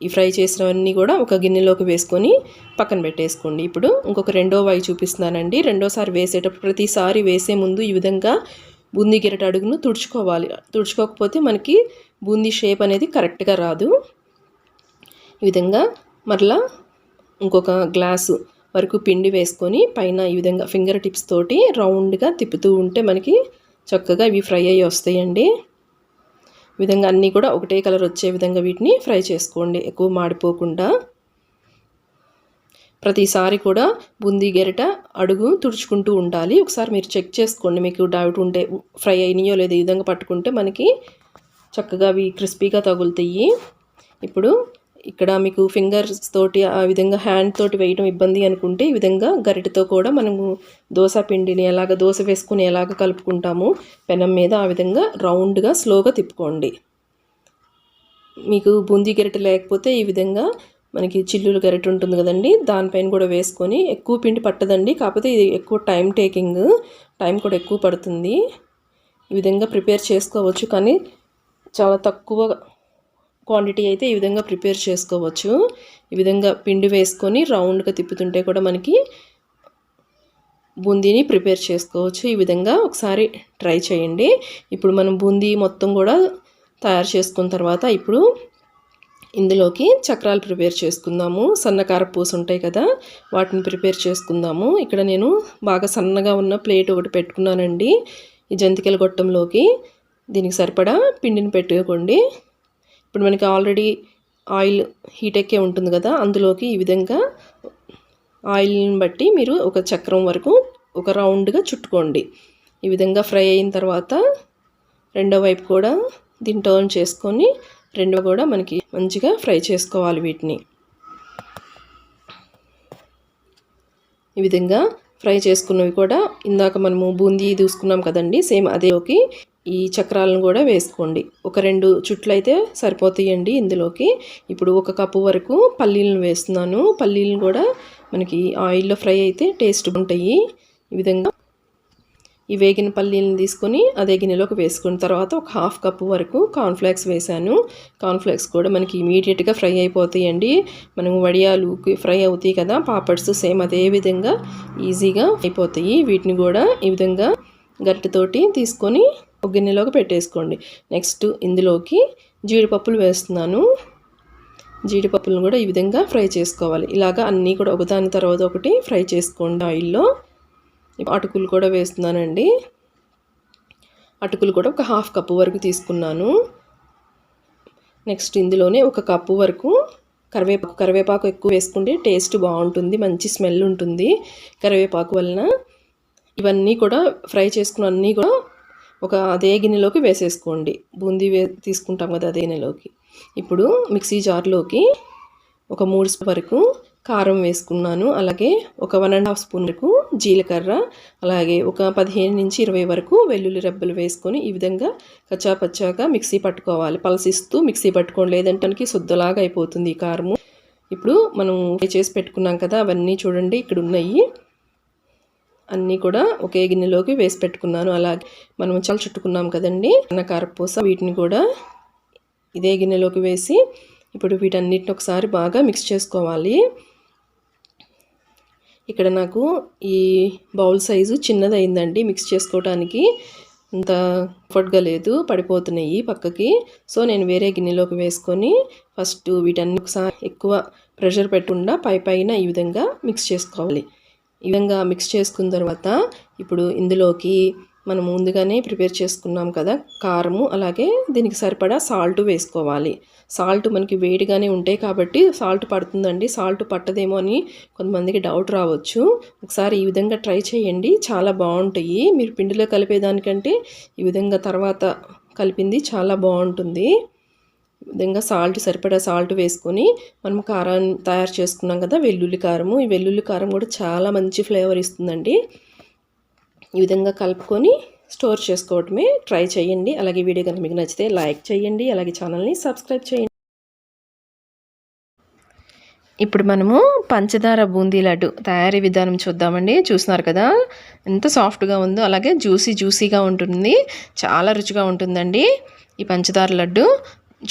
ఈ ఫ్రై చేసినవన్నీ కూడా ఒక గిన్నెలోకి వేసుకొని పక్కన పెట్టేసుకోండి. ఇప్పుడు ఇంకొక రెండో వాయి చూపిస్తున్నానండి. రెండోసారి వేసేటప్పుడు ప్రతిసారి వేసే ముందు ఈ విధంగా బూందీ గెరెట అడుగును తుడుచుకోవాలి. తుడుచుకోకపోతే మనకి బూందీ షేప్ అనేది కరెక్ట్గా రాదు. ఈ విధంగా మరలా ఇంకొక గ్లాసు వరకు పిండి వేసుకొని పైన ఈ విధంగా ఫింగర్ టిప్స్ తోటి రౌండ్గా తిప్పుతూ ఉంటే మనకి చక్కగా ఇవి ఫ్రై అయ్యి వస్తాయండి. ఈ విధంగా అన్నీ కూడా ఒకటే కలర్ వచ్చే విధంగా వీటిని ఫ్రై చేసుకోండి, ఎక్కువ మాడిపోకుండా. ప్రతిసారి కూడా బూందీ గెరెట అడుగు తుడుచుకుంటూ ఉండాలి. ఒకసారి మీరు చెక్ చేసుకోండి, మీకు డౌట్ ఉంటే ఫ్రై అయినాయో లేదో. ఈ విధంగా పట్టుకుంటే మనకి చక్కగా అవి క్రిస్పీగా తగులుతాయి. ఇప్పుడు ఇక్కడ మీకు ఫింగర్స్ తోటి ఆ విధంగా హ్యాండ్ తోటి వేయడం ఇబ్బంది అనుకుంటే ఈ విధంగా గరిటెతో కూడా మనము దోశ పిండిని దోశ వేసుకుని ఎలాగ కలుపుకుంటాము పెనం మీద, ఆ విధంగా రౌండ్గా స్లోగా తిప్పుకోండి. మీకు బూందీ గరిటె లేకపోతే ఈ విధంగా మనకి చిల్లులు గరిటె ఉంటుంది కదండి, దానిపైన కూడా వేసుకొని, ఎక్కువ పిండి పట్టదండి, కాకపోతే ఇది ఎక్కువ టైం కూడా ఎక్కువ పడుతుంది. ఈ విధంగా ప్రిపేర్ చేసుకోవచ్చు, కానీ చాలా తక్కువ క్వాంటిటీ అయితే ఈ విధంగా ప్రిపేర్ చేసుకోవచ్చు. ఈ విధంగా పిండి వేసుకొని రౌండ్గా తిప్పుతుంటే కూడా మనకి బూందీని ప్రిపేర్ చేసుకోవచ్చు. ఈ విధంగా ఒకసారి ట్రై చేయండి. ఇప్పుడు మనం బూందీ మొత్తం కూడా తయారు చేసుకున్న తర్వాత ఇప్పుడు ఇందులోకి చక్రాలు ప్రిపేర్ చేసుకుందాము. సన్నకార పూస ఉంటాయి కదా, వాటిని ప్రిపేర్ చేసుకుందాము. ఇక్కడ నేను బాగా సన్నగా ఉన్న ప్లేట్ ఒకటి పెట్టుకున్నానండి. ఈ జంతికల గొట్టంలోకి దీనికి సరిపడా పిండిని పెట్టుకోండి. ఇప్పుడు మనకి ఆల్రెడీ ఆయిల్ హీట్ ఎక్కే ఉంటుంది కదా, అందులోకి ఈ విధంగా ఆయిల్ని బట్టి మీరు ఒక చక్రం వరకు ఒక రౌండ్గా చుట్టుకోండి. ఈ విధంగా ఫ్రై అయిన తర్వాత రెండో వైపు కూడా దీన్ని టర్న్ చేసుకొని రెండో కూడా మనకి మంచిగా ఫ్రై చేసుకోవాలి. వీటిని ఈ విధంగా ఫ్రై చేసుకున్నవి కూడా ఇందాక మనము బూందీ దూసుకున్నాం కదండి, సేమ్ అదేలోకి ఈ చక్రాలను కూడా వేసుకోండి. ఒక 2 చుట్లు అయితే సరిపోతాయండి. ఇందులోకి ఇప్పుడు 1 కప్పు వరకు పల్లీలను వేస్తున్నాను. పల్లీలను కూడా మనకి ఆయిల్లో ఫ్రై అయితే టేస్ట్ ఉంటాయి. ఈ విధంగా ఈ వేగిన పల్లీలను తీసుకొని అదే గిన్నెలోకి వేసుకున్న తర్వాత ఒక 1/2 కప్పు వరకు కార్న్ఫ్లేక్స్ వేసాను. కార్న్ఫ్లేక్స్ కూడా మనకి ఇమీడియట్గా ఫ్రై అయిపోతాయండి. మనం వడియాలుకి ఫ్రై అవుతాయి కదా, పాపడ్స్ సేమ్ అదే విధంగా ఈజీగా అయిపోతాయి. వీటిని కూడా ఈ విధంగా గరిటెతోటి తీసుకొని ఒక గిన్నెలోకి పెట్టేసుకోండి. నెక్స్ట్ ఇందులోకి జీడిపప్పులు వేస్తున్నాను. జీడిపప్పులను కూడా ఈ విధంగా ఫ్రై చేసుకోవాలి. ఇలాగా అన్నీ కూడా ఒకదాని తర్వాత ఒకటి ఫ్రై చేసుకోండి ఆయిల్లో. అటుకులు కూడా వేస్తున్నానండి. అటుకులు కూడా ఒక 1/2 కప్పు వరకు తీసుకున్నాను. నెక్స్ట్ ఇందులోనే 1 కప్పు వరకు కరివేపాకు ఎక్కువ వేసుకుంటే టేస్ట్ బాగుంటుంది, మంచి స్మెల్ ఉంటుంది కరివేపాకు వలన. ఇవన్నీ కూడా ఫ్రై చేసుకున్న అన్నీ కూడా ఒక అదే గిన్నెలోకి వేసేసుకోండి. బూందీ తీసుకుంటాం కదా అదే గిన్నెలోకి. ఇప్పుడు మిక్సీ జార్లోకి ఒక 3 స్పూన్ వరకు కారం వేసుకున్నాను. అలాగే ఒక 1.5 స్పూన్ వరకు జీలకర్ర, అలాగే ఒక 15 నుంచి 20 వరకు వెల్లుల్లి రెబ్బలు వేసుకొని ఈ విధంగా కచ్చాపచ్చాగా మిక్సీ పట్టుకోవాలి. పలసిస్తూ మిక్సీ పట్టుకోండి, లేదంటే మనకి శుద్ధలాగా అయిపోతుంది ఈ కారము. ఇప్పుడు మనం చేసి పెట్టుకున్నాం కదా, అవన్నీ చూడండి ఇక్కడ ఉన్నాయి. అన్నీ కూడా ఒకే గిన్నెలోకి వేసి పెట్టుకున్నాను. అలాగే మనం చాలా చుట్టుకున్నాం కదండి కారపూస, వీటిని కూడా ఇదే గిన్నెలోకి వేసి ఇప్పుడు వీటన్నిటిని ఒకసారి బాగా మిక్స్ చేసుకోవాలి. ఇక్కడ నాకు ఈ బౌల్ సైజు చిన్నది అయిందండి, మిక్స్ చేసుకోవడానికి అంత కంఫర్ట్గా లేదు, పడిపోతున్నాయి పక్కకి. సో నేను వేరే గిన్నెలోకి వేసుకొని ఫస్ట్ వీటన్ని ఒకసారి ఎక్కువ ప్రెషర్ పెట్టకుండా పైన ఈ విధంగా మిక్స్ చేసుకోవాలి. ఈ విధంగా మిక్స్ చేసుకున్న తర్వాత ఇప్పుడు ఇందులోకి మనం ముందుగానే ప్రిపేర్ చేసుకున్నాం కదా కారము, అలాగే దీనికి సరిపడా సాల్ట్ వేసుకోవాలి. సాల్ట్ మనకి వేడిగానే ఉంటాయి కాబట్టి సాల్ట్ పడుతుందండి. సాల్ట్ పట్టదేమో అని కొంతమందికి డౌట్ రావచ్చు. ఒకసారి ఈ విధంగా ట్రై చేయండి, చాలా బాగుంటాయి. మీరు పిండిలో కలిపేదానికంటే ఈ విధంగా తర్వాత కలిపింది చాలా బాగుంటుంది. ఈ విధంగా సరిపడా సాల్ట్ వేసుకొని మనం కారాన్ని తయారు చేసుకున్నాం కదా వెల్లుల్లి కారము, ఈ వెల్లుల్లి కారం కూడా చాలా మంచి ఫ్లేవర్ ఇస్తుందండి. ఈ విధంగా కలుపుకొని స్టోర్ చేసుకోవటమే. ట్రై చేయండి. అలాగే వీడియో కనుక మీకు నచ్చితే లైక్ చేయండి, అలాగే ఛానల్ని సబ్స్క్రైబ్ చేయండి. ఇప్పుడు మనము పంచదార బూందీ లడ్డు తయారీ విధానం చూద్దామండి. చూస్తున్నారు కదా ఎంత సాఫ్ట్గా ఉందో, అలాగే జ్యూసీగా ఉంటుంది, చాలా రుచిగా ఉంటుందండి ఈ పంచదార లడ్డు.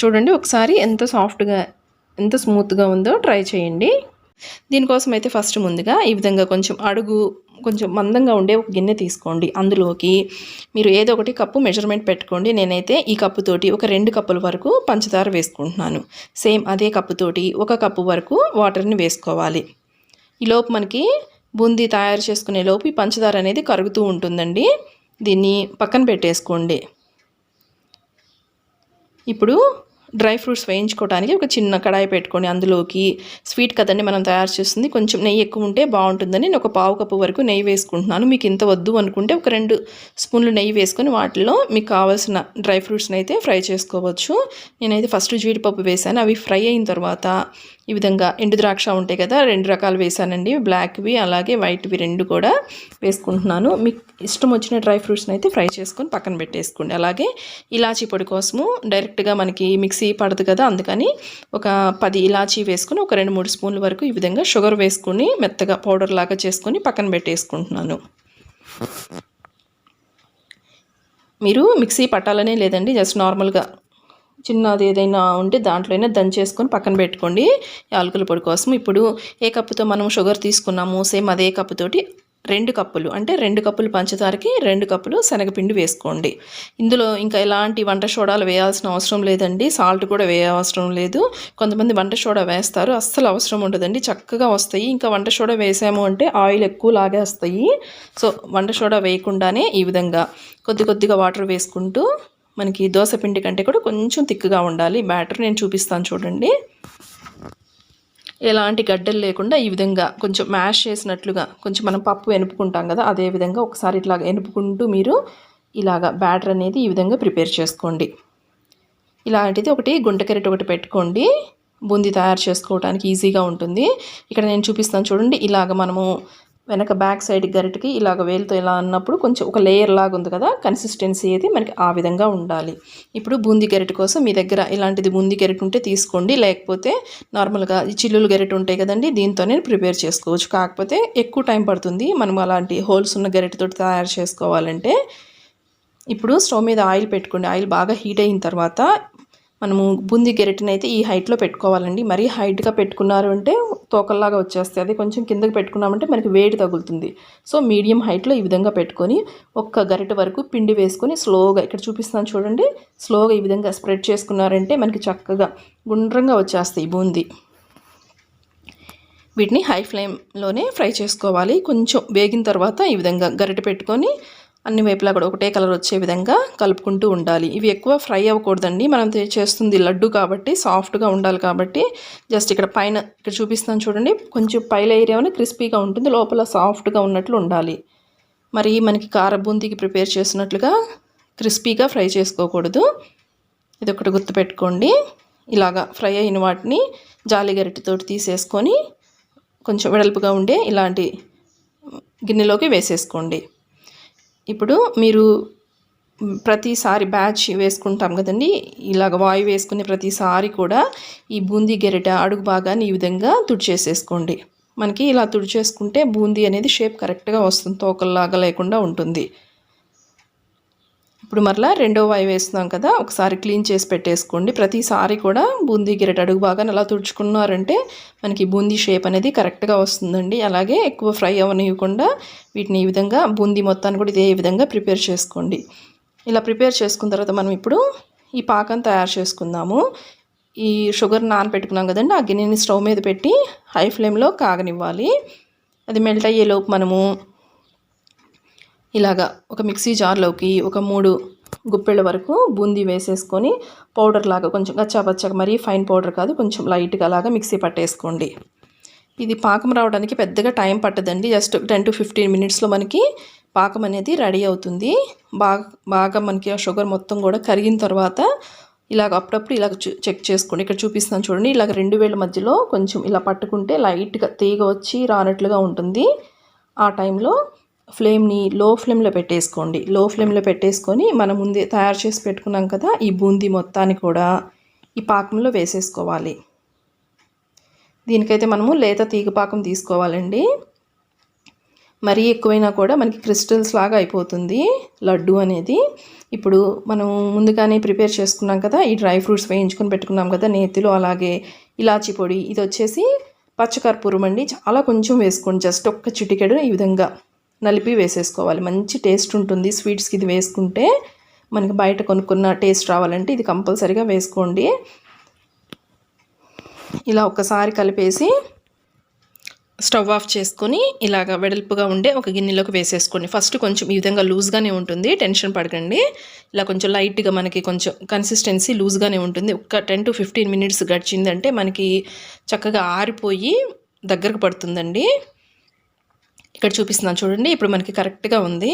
చూడండి ఒకసారి ఎంత సాఫ్ట్గా ఎంత స్మూత్గా ఉందో ట్రై చేయండి. దీనికోసం అయితే ఫస్ట్ ముందుగా ఈ విధంగా కొంచెం మందంగా ఉండే ఒక గిన్నె తీసుకోండి. అందులోకి మీరు ఏదో ఒకటి కప్పు మెజర్మెంట్ పెట్టుకోండి. నేనైతే ఈ కప్పుతోటి ఒక 2 కప్పుల వరకు పంచదార వేసుకుంటున్నాను. సేమ్ అదే కప్పుతోటి 1 కప్పు వరకు వాటర్ని వేసుకోవాలి. ఈలోపు మనకి బూందీ తయారు చేసుకునే లోపు ఈ పంచదార అనేది కరుగుతూ ఉంటుందండి. దీన్ని పక్కన పెట్టేసుకోండి. ఇప్పుడు డ్రై ఫ్రూట్స్ వేయించుకోవడానికి ఒక చిన్న కడాయి పెట్టుకొని అందులోకి స్వీట్ కదండి మనం తయారు చేస్తుంది, కొంచెం నెయ్యి ఎక్కువ ఉంటే బాగుంటుందని నేను ఒక 1/2 కప్పు వరకు నెయ్యి వేసుకుంటున్నాను. మీకు ఇంత వద్దు అనుకుంటే ఒక 2 స్పూన్లు నెయ్యి వేసుకొని వాటిలో మీకు కావాల్సిన డ్రై ఫ్రూట్స్ని అయితే ఫ్రై చేసుకోవచ్చు. నేనైతే ఫస్ట్ జీడిపప్పు వేసాను. అవి ఫ్రై అయిన తర్వాత ఈ విధంగా ఎండు ద్రాక్ష ఉంటాయి కదా, 2 రకాలు వేసానండి, బ్లాక్వి అలాగే వైట్వి 2 కూడా వేసుకుంటున్నాను. మీకు ఇష్టం వచ్చిన డ్రై ఫ్రూట్స్ని అయితే ఫ్రై చేసుకొని పక్కన పెట్టేసుకోండి. అలాగే ఇలాచీ పొడి కోసము డైరెక్ట్గా మనకి మిక్సీ పడదు కదా, అందుకని ఒక 10 ఇలాచీ వేసుకొని ఒక 2-3 స్పూన్ల వరకు ఈ విధంగా షుగర్ వేసుకొని మెత్తగా పౌడర్ లాగా చేసుకొని పక్కన పెట్టేసుకుంటున్నాను. మీరు మిక్సీ పట్టాలనే లేదండి, జస్ట్ నార్మల్గా చిన్నది ఏదైనా ఉంటే దాంట్లోనే దంచేసుకొని పక్కన పెట్టుకోండి యాలకుల పొడి కోసం. ఇప్పుడు ఏ కప్పుతో మనం షుగర్ తీసుకున్నాము సేమ్ అదే కప్పుతోటి 2 కప్పులు అంటే 2 కప్పులు పంచదారకి 2 కప్పులు శనగపిండి వేసుకోండి. ఇందులో ఇంకా ఎలాంటి వంట సోడాలు వేయాల్సిన అవసరం లేదండి. సాల్ట్ కూడా వేయవసరం లేదు. కొంతమంది వంట సోడా వేస్తారు, అస్సలు అవసరం ఉండదండి, చక్కగా వస్తాయి. ఇంకా వంట సోడా వేసాము అంటే ఆయిల్ ఎక్కువ లాగేస్తాయి. సో వంట సోడా వేయకుండానే ఈ విధంగా కొద్దిగా వాటర్ వేసుకుంటూ, మనకి దోశ పిండి కంటే కూడా కొంచెం థిక్గా ఉండాలి బ్యాటర్. నేను చూపిస్తాను చూడండి. ఎలాంటి గడ్డలు లేకుండా ఈ విధంగా కొంచెం మ్యాష్ చేసినట్లుగా, కొంచెం మనం పప్పు ఎనుపుకుంటాం కదా అదే విధంగా ఒకసారి ఇట్లా ఎనుపుకుంటూ మీరు ఇలాగా బ్యాటర్ అనేది ఈ విధంగా ప్రిపేర్ చేసుకోండి. ఇలాంటిది ఒకటి గుంటకెరటి ఒకటి పెట్టుకోండి, బూందీ తయారు చేసుకోవడానికి ఈజీగా ఉంటుంది. ఇక్కడ నేను చూపిస్తాను చూడండి. ఇలాగ మనము వెనక బ్యాక్ సైడ్ గరిటకి ఇలాగ వేలుతో ఇలా అన్నప్పుడు కొంచెం ఒక లేయర్ లాగా ఉంది కదా, కన్సిస్టెన్సీ అయితే మనకి ఆ విధంగా ఉండాలి. ఇప్పుడు బూందీ గరిటె కోసం మీ దగ్గర ఇలాంటిది బూందీ గరిటె ఉంటే తీసుకోండి, లేకపోతే నార్మల్గా ఈ చిల్లులు గరిటె ఉంటాయి కదండి, దీంతోనే ప్రిపేర్ చేసుకోవచ్చు. కాకపోతే ఎక్కువ టైం పడుతుంది మనం అలాంటి హోల్స్ ఉన్న గరిటెతో తయారు చేసుకోవాలంటే. ఇప్పుడు స్టవ్ మీద ఆయిల్ పెట్టుకోండి. ఆయిల్ బాగా హీట్ అయిన తర్వాత మనము బూందీ గరిటెని అయితే ఈ హైట్లో పెట్టుకోవాలండి. మరీ హైట్గా పెట్టుకున్నారు అంటే తోకల్లాగా వచ్చేస్తాయి. అది కొంచెం కిందకి పెట్టుకున్నామంటే మనకి వేడి తగులుతుంది. సో మీడియం హైట్లో ఈ విధంగా పెట్టుకొని ఒక్క గరిటె వరకు పిండి వేసుకొని స్లోగా, ఇక్కడ చూపిస్తాను చూడండి, స్లోగా ఈ విధంగా స్ప్రెడ్ చేసుకున్నారంటే మనకి చక్కగా గుండ్రంగా వచ్చేస్తాయి బూందీ. వీటిని హై ఫ్లేమ్లోనే ఫ్రై చేసుకోవాలి. కొంచెం వేగిన తర్వాత ఈ విధంగా గరిటె పెట్టుకొని అన్ని వైపులా కూడా ఒకటే కలర్ వచ్చే విధంగా కలుపుకుంటూ ఉండాలి. ఇవి ఎక్కువ ఫ్రై అవ్వకూడదండి, మనం చేస్తుంది లడ్డు కాబట్టి సాఫ్ట్గా ఉండాలి కాబట్టి. జస్ట్ ఇక్కడ పైన ఇక్కడ చూపిస్తాను చూడండి, కొంచెం పై లేయర్ ఏమైనా క్రిస్పీగా ఉంటుంది, లోపల సాఫ్ట్గా ఉన్నట్లు ఉండాలి. మరి మనకి కార బూందీకి ప్రిపేర్ చేసినట్లుగా క్రిస్పీగా ఫ్రై చేసుకోకూడదు. ఇది ఒకటి గుర్తుపెట్టుకోండి. ఇలాగా ఫ్రై అయిన వాటిని జాలి గరిటెతోటి తీసేసుకొని కొంచెం వెడల్పుగా ఉండే ఇలాంటి గిన్నెలోకి వేసేసుకోండి. ఇప్పుడు మీరు ప్రతిసారి బ్యాచ్ వేసుకుంటాం కదండి, ఇలాగ వాయు వేసుకునే ప్రతిసారి కూడా ఈ బూందీ గెరిట అడుగు భాగాన్ని ఈ విధంగా తుడిచేసేసుకోండి. మనకి ఇలా తుడిచేసుకుంటే బూందీ అనేది షేప్ కరెక్ట్గా వస్తుంది, తోకల్లాగా లేకుండా ఉంటుంది. ఇప్పుడు మరలా రెండో వాయి వేస్తున్నాం కదా, ఒకసారి క్లీన్ చేసి పెట్టేసుకోండి. ప్రతిసారి కూడా బూందీ గెరిట అడుగు బాగా అలా తుడుచుకున్నారంటే మనకి బూందీ షేప్ అనేది కరెక్ట్గా వస్తుందండి. అలాగే ఎక్కువ ఫ్రై అవ్వనివ్వకుండా వీటిని ఈ విధంగా బూందీ మొత్తాన్ని కూడా ఇదే విధంగా ప్రిపేర్ చేసుకోండి. ఇలా ప్రిపేర్ చేసుకున్న తర్వాత మనం ఇప్పుడు ఈ పాకం తయారు చేసుకుందాము. ఈ షుగర్ నానబెట్టుకున్నాం కదండి, ఆ గిన్నెని స్టవ్ మీద పెట్టి హై ఫ్లేమ్లో కాగనివ్వాలి. అది మెల్ట్ అయ్యేలోపు మనము ఇలాగా ఒక మిక్సీ జార్లోకి ఒక 3 గుప్పెళ్ళ వరకు బూందీ వేసేసుకొని పౌడర్ లాగా కొంచెం గచ్చాపచ్చగా, మరీ ఫైన్ పౌడర్ కాదు, కొంచెం లైట్గా అలాగా మిక్సీ పట్టేసుకోండి. ఇది పాకం రావడానికి పెద్దగా టైం పట్టదండి, జస్ట్ 10 to 15 మినిట్స్లో మనకి పాకం అనేది రెడీ అవుతుంది. బాగా మనకి ఆ షుగర్ మొత్తం కూడా కరిగిన తర్వాత ఇలాగ అప్పుడప్పుడు ఇలాగ చెక్ చేసుకోండి. ఇక్కడ చూపిస్తాను చూడండి, ఇలాగ 2 వేళ్ళ మధ్యలో కొంచెం ఇలా పట్టుకుంటే లైట్గా తీగ వచ్చి రానట్లుగా ఉంటుంది. ఆ టైంలో ఫ్లేమ్ని లో ఫ్లేమ్లో పెట్టేసుకోండి. లో ఫ్లేమ్లో పెట్టేసుకొని మనం ముందే తయారు చేసి పెట్టుకున్నాం కదా ఈ బూందీ మొత్తాన్ని కూడా ఈ పాకంలో వేసేసుకోవాలి. దీనికైతే మనము లేత తీగ పాకం తీసుకోవాలండి. మరీ ఎక్కువైనా కూడా మనకి క్రిస్టల్స్ లాగా అయిపోతుంది లడ్డు అనేది. ఇప్పుడు మనం ముందుగానే ప్రిపేర్ చేసుకున్నాం కదా, ఈ డ్రై ఫ్రూట్స్ వేయించుకొని పెట్టుకున్నాం కదా నేతిలో, అలాగే ఇలాచీ పొడి, ఇది వచ్చేసి పచ్చకర్పూరం అండి, చాలా కొంచెం వేసుకోండి, జస్ట్ ఒక్క చిటికెడు ఈ విధంగా నలిపి వేసేసుకోవాలి. మంచి టేస్ట్ ఉంటుంది స్వీట్స్కి ఇది వేసుకుంటే. మనకి బయట కొనుక్కున్న టేస్ట్ రావాలంటే ఇది కంపల్సరీగా వేసుకోండి. ఇలా ఒక్కసారి కలిపేసి స్టవ్ ఆఫ్ చేసుకొని ఇలాగ వెడల్పుగా ఉండే ఒక గిన్నెలోకి వేసేసుకోండి. ఫస్ట్ కొంచెం ఈ విధంగా లూజ్గానే ఉంటుంది, టెన్షన్ పడకండి. ఇలా కొంచెం లైట్గా మనకి కొంచెం కన్సిస్టెన్సీ లూజ్గానే ఉంటుంది. ఒక 10 to 15 మినిట్స్ గడిచిందంటే మనకి చక్కగా ఆరిపోయి దగ్గరకు పడుతుందండి. ఇక్కడ చూపిస్తున్నాను చూడండి, ఇప్పుడు మనకి కరెక్ట్గా ఉంది.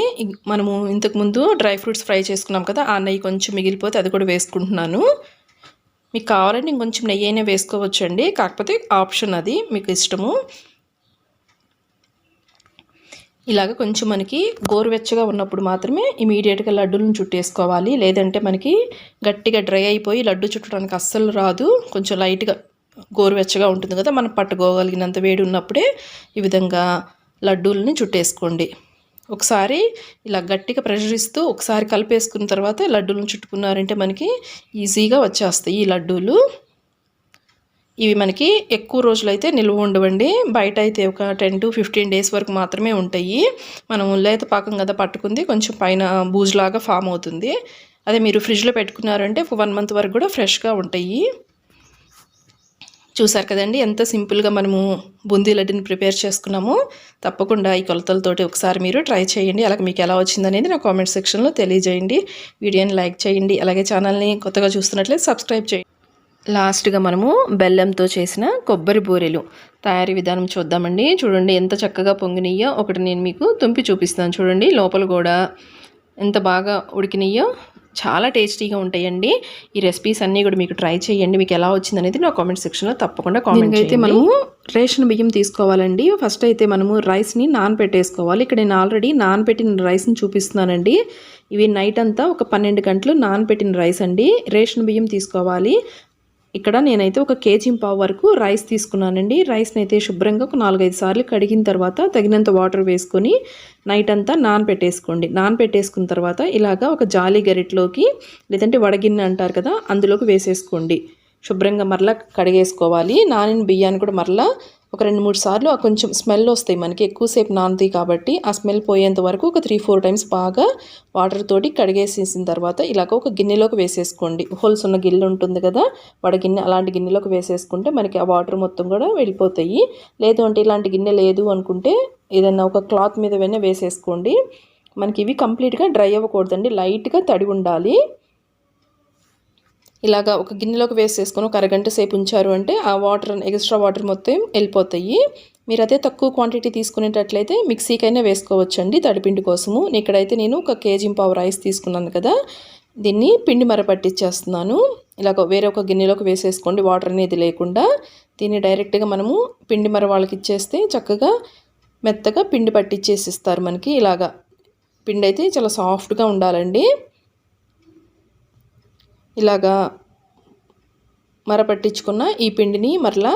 మనము ఇంతకుముందు డ్రై ఫ్రూట్స్ ఫ్రై చేసుకున్నాం కదా, ఆ నెయ్యి కొంచెం మిగిలిపోతే అది కూడా వేసుకుంటున్నాను. మీకు కావాలంటే ఇంకొంచెం నెయ్యి అయినా వేసుకోవచ్చు అండి, కాకపోతే ఆప్షన్, అది మీకు ఇష్టము. ఇలాగ కొంచెం మనకి గోరువెచ్చగా ఉన్నప్పుడు మాత్రమే ఇమీడియట్గా లడ్డూలను చుట్టేసుకోవాలి. లేదంటే మనకి గట్టిగా డ్రై అయిపోయి లడ్డు చుట్టడానికి అస్సలు రాదు. కొంచెం లైట్గా గోరువెచ్చగా ఉంటుంది కదా, మనం పట్టుకోగలిగినంత వేడి ఉన్నప్పుడే ఈ విధంగా లడ్డూలని చుట్టేసుకోండి. ఒకసారి ఇలా గట్టిగా ప్రెషర్ ఇస్తూ ఒకసారి కలిపేసుకున్న తర్వాత లడ్డూలను చుట్టుకున్నారంటే మనకి ఈజీగా వచ్చేస్తాయి ఈ లడ్డూలు. ఇవి మనకి ఎక్కువ రోజులైతే నిల్వ ఉండవండి. బయట అయితే ఒక 10 to 15 డేస్ వరకు మాత్రమే ఉంటాయి. మనం లేత పాకం కదా పట్టుకుంది, కొంచెం పైన బూజులాగా ఫామ్ అవుతుంది. అదే మీరు ఫ్రిడ్జ్లో పెట్టుకున్నారంటే 1 మంత్ వరకు కూడా ఫ్రెష్గా ఉంటాయి. చూసారు కదండి ఎంత సింపుల్గా మనము బూందీ లడ్డుని ప్రిపేర్ చేసుకున్నాము. తప్పకుండా ఈ కొలతలతోటి ఒకసారి మీరు ట్రై చేయండి. అలాగే మీకు ఎలా వచ్చిందనేది నా కామెంట్ సెక్షన్లో తెలియజేయండి. వీడియోని లైక్ చేయండి. అలాగే ఛానల్ని కొత్తగా చూస్తున్నట్లయితే సబ్స్క్రైబ్ చేయండి. లాస్ట్గా మనము బెల్లంతో చేసిన కొబ్బరి బూరెలు తయారీ విధానం చూద్దామండి. చూడండి ఎంత చక్కగా పొంగినయ్యో. ఒకటి నేను మీకు తుంపి చూపిస్తాను చూడండి. లోపల కూడా ఎంత బాగా ఉడికినయ్యో. చాలా టేస్టీగా ఉంటాయండి. ఈ రెసిపీస్ అన్నీ కూడా మీకు ట్రై చేయండి. మీకు ఎలా వచ్చింది అనేది నా కామెంట్ సెక్షన్లో తప్పకుండా కామెంట్ చేయండి. మనము రేషన్ బియ్యం తీసుకోవాలండి. ఫస్ట్ అయితే మనము రైస్ని నానబెట్టేసుకోవాలి. ఇక్కడ నేను ఆల్రెడీ నానబెట్టిన రైస్ని చూపిస్తున్నానండి. ఇవి నైట్ అంతా ఒక 12 గంటలు నానబెట్టిన రైస్ అండి. రేషన్ బియ్యం తీసుకోవాలి. ఇక్కడ నేనైతే 1.5 kg వరకు రైస్ తీసుకున్నానండి. రైస్ని అయితే శుభ్రంగా ఒక 4-5 సార్లు కడిగిన తర్వాత తగినంత వాటర్ వేసుకొని నైట్ అంతా నానబెట్టేసుకోండి. నానబెట్టేసుకున్న తర్వాత ఇలాగా ఒక జాలి గరిటలోకి లేదంటే వడగిన్నె అంటారు కదా, అందులోకి వేసేసుకోండి. శుభ్రంగా మరలా కడిగేసుకోవాలి. నానిన బియ్యాన్ని కూడా మరలా ఒక 2-3 సార్లు కొంచెం స్మెల్ వస్తాయి మనకి, ఎక్కువసేపు నానుతాయి కాబట్టి ఆ స్మెల్ పోయేంత వరకు ఒక 3-4 టైమ్స్ బాగా వాటర్ తోటి కడిగేసేసిన తర్వాత ఇలాగ ఒక గిన్నెలోకి వేసేసుకోండి. హోల్స్ ఉన్న గిన్నె ఉంటుంది కదా, వడగిన్నె, అలాంటి గిన్నెలోకి వేసేసుకుంటే మనకి ఆ వాటర్ మొత్తం కూడా వెళ్ళిపోతాయి. లేదు అంటే ఇలాంటి గిన్నె లేదు అనుకుంటే ఏదైనా ఒక క్లాత్ మీద వేసేసుకోండి. మనకి ఇవి కంప్లీట్గా డ్రై అవ్వకూడదండి, లైట్గా తడి ఉండాలి. ఇలాగా ఒక గిన్నెలోకి వేసేసుకొని ఒక అరగంట సేపు ఉంచారు అంటే ఆ వాటర్, ఎక్స్ట్రా వాటర్ మొత్తం వెళ్ళిపోతాయి. మీరు అదే తక్కువ క్వాంటిటీ తీసుకునేటట్లయితే మిక్సీకైనా వేసుకోవచ్చండి తడిపిండి కోసము. ఇక్కడైతే నేను 1.5 kg రైస్ తీసుకున్నాను కదా, దీన్ని పిండి మర పట్టించేస్తున్నాను. ఇలాగ వేరే ఒక గిన్నెలోకి వేసేసుకోండి, వాటర్ అనేది లేకుండా. దీన్ని డైరెక్ట్గా మనము పిండి మర వాళ్ళకి ఇచ్చేస్తే చక్కగా మెత్తగా పిండి పట్టించేసి ఇస్తారు మనకి. ఇలాగా పిండి అయితే చాలా సాఫ్ట్గా ఉండాలండి. ఇలాగా మర పట్టించుకున్న ఈ పిండిని మరలా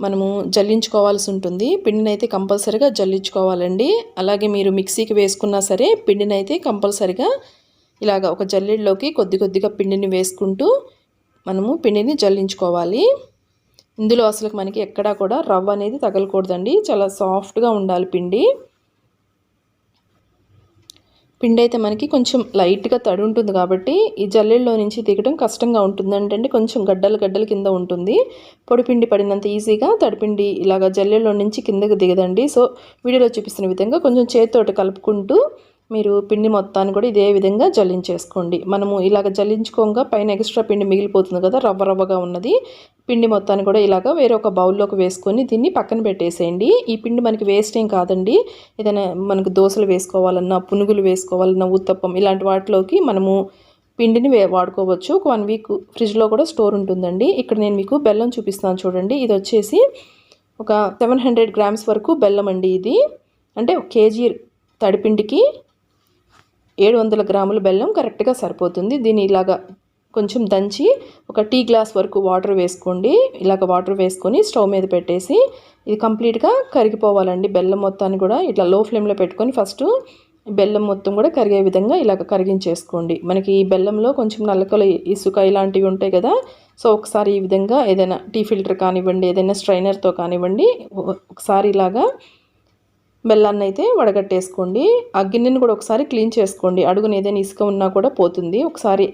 మనము జల్లించుకోవాల్సి ఉంటుంది. పిండిని అయితే కంపల్సరీగా జల్లించుకోవాలండి. అలాగే మీరు మిక్సీకి వేసుకున్నా సరే పిండిని అయితే కంపల్సరీగా ఇలాగ ఒక జల్లెడలోకి కొద్ది కొద్దిగా పిండిని వేసుకుంటూ మనము పిండిని జల్లించుకోవాలి. ఇందులో అసలు మనకి ఎక్కడా కూడా రవ్వ అనేది తగలకూడదండి, చాలా సాఫ్ట్గా ఉండాలి పిండి. పిండి అయితే మనకి కొంచెం లైట్గా తడి ఉంటుంది కాబట్టి ఈ జల్లెల్లో నుంచి దిగడం కష్టంగా ఉంటుంది. అంటే కొంచెం గడ్డల కింద ఉంటుంది. పొడిపిండి పడినంత ఈజీగా తడిపిండి ఇలాగ జల్లెల్లో నుంచి కిందకి దిగదండి. సో వీడియోలో చూపిస్తున్న విధంగా కొంచెం చేతితోటి కలుపుకుంటూ మీరు పిండి మొత్తాన్ని కూడా ఇదే విధంగా జల్లించేసుకోండి. మనము ఇలాగ జల్లించుకోగా పైన ఎక్స్ట్రా పిండి మిగిలిపోతుంది కదా, రవ్వగా ఉన్నది. పిండి మొత్తాన్ని కూడా ఇలాగ వేరే ఒక బౌల్లోకి వేసుకొని దీన్ని పక్కన పెట్టేసేయండి. ఈ పిండి మనకి వేస్ట్ ఏం కాదండి. ఏదైనా మనకు దోశలు వేసుకోవాలన్నా, పునుగులు వేసుకోవాలన్నా, ఉత్తప్పం ఇలాంటి వాటిలోకి మనము పిండిని వాడుకోవచ్చు. ఒక 1 వీక్ ఫ్రిడ్జ్లో కూడా స్టోర్ ఉంటుందండి. ఇక్కడ నేను మీకు బెల్లం చూపిస్తాను చూడండి. ఇది వచ్చేసి ఒక 700 grams వరకు బెల్లం అండి. ఇది అంటే 1 kg తడిపిండికి 700 గ్రాముల బెల్లం కరెక్ట్గా సరిపోతుంది. దీన్ని ఇలాగా కొంచెం దంచి ఒక టీ గ్లాస్ వరకు వాటర్ వేసుకోండి. ఇలాగ వాటర్ వేసుకొని స్టవ్ మీద పెట్టేసి ఇది కంప్లీట్గా కరిగిపోవాలండి. బెల్లం మొత్తాన్ని కూడా ఇట్లా లో ఫ్లేమ్లో పెట్టుకొని ఫస్ట్ బెల్లం మొత్తం కూడా కరిగే విధంగా ఇలాగ కరిగించేసుకోండి. మనకి ఈ బెల్లంలో కొంచెం నల్లకలు, ఇసుక ఇలాంటివి ఉంటాయి కదా, సో ఒకసారి ఈ విధంగా ఏదైనా టీ ఫిల్టర్ కానివ్వండి, ఏదైనా స్ట్రైనర్తో కానివ్వండి, ఒకసారి ఇలాగా బెల్లాన్ని అయితే వడగట్టేసుకోండి. ఆ గిన్నెని కూడా ఒకసారి క్లీన్ చేసుకోండి. అడుగున ఏదైనా ఇసుక ఉన్నా కూడా పోతుంది. ఒకసారి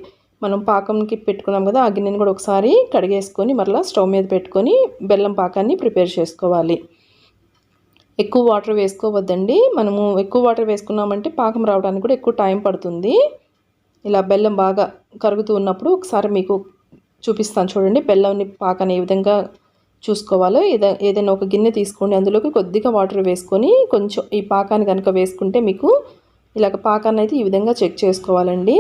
మనం పాకంకి పెట్టుకున్నాం కదా, ఆ గిన్నెని కూడా ఒకసారి కడిగేసుకొని మరలా స్టవ్ మీద పెట్టుకొని బెల్లం పాకాన్ని ప్రిపేర్ చేసుకోవాలి. ఎక్కువ వాటర్ వేసుకోవద్దండి. మనము ఎక్కువ వాటర్ వేసుకున్నామంటే పాకం రావడానికి కూడా ఎక్కువ టైం పడుతుంది. ఇలా బెల్లం బాగా కరుగుతూ ఉన్నప్పుడు ఒకసారి మీకు చూపిస్తాను చూడండి. బెల్లంని పాకాన్ని ఏ విధంగా చూసుకోవాలో ఏదైనా ఒక గిన్నె తీసుకోండి. అందులోకి కొద్దిగా వాటర్ వేసుకొని కొంచెం ఈ పాకాన్ని కనుక వేసుకుంటే మీకు ఇలాగ పాకాన్ని అయితే ఈ విధంగా చెక్ చేసుకోవాలండి.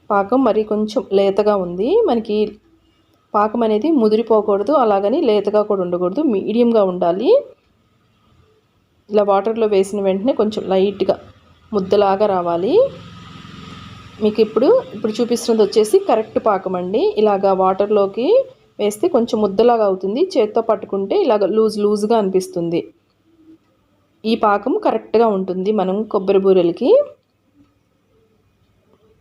పాకం మరి కొంచెం లేతగా ఉంది. మనకి పాకం అనేది ముదిరిపోకూడదు, అలాగని లేతగా కూడా ఉండకూడదు, మీడియంగా ఉండాలి. ఇలా వాటర్లో వేసిన వెంటనే కొంచెం లైట్గా ముద్దలాగా రావాలి. మీకు ఇప్పుడు చూపిస్తున్నది వచ్చేసి కరెక్ట్ పాకం అండి. ఇలాగా వాటర్లోకి వేస్తే కొంచెం ముద్దలాగా అవుతుంది. చేత్తో పట్టుకుంటే ఇలాగ లూజ్గా అనిపిస్తుంది. ఈ పాకం కరెక్ట్గా ఉంటుంది మనం కొబ్బరి బూరెలకి.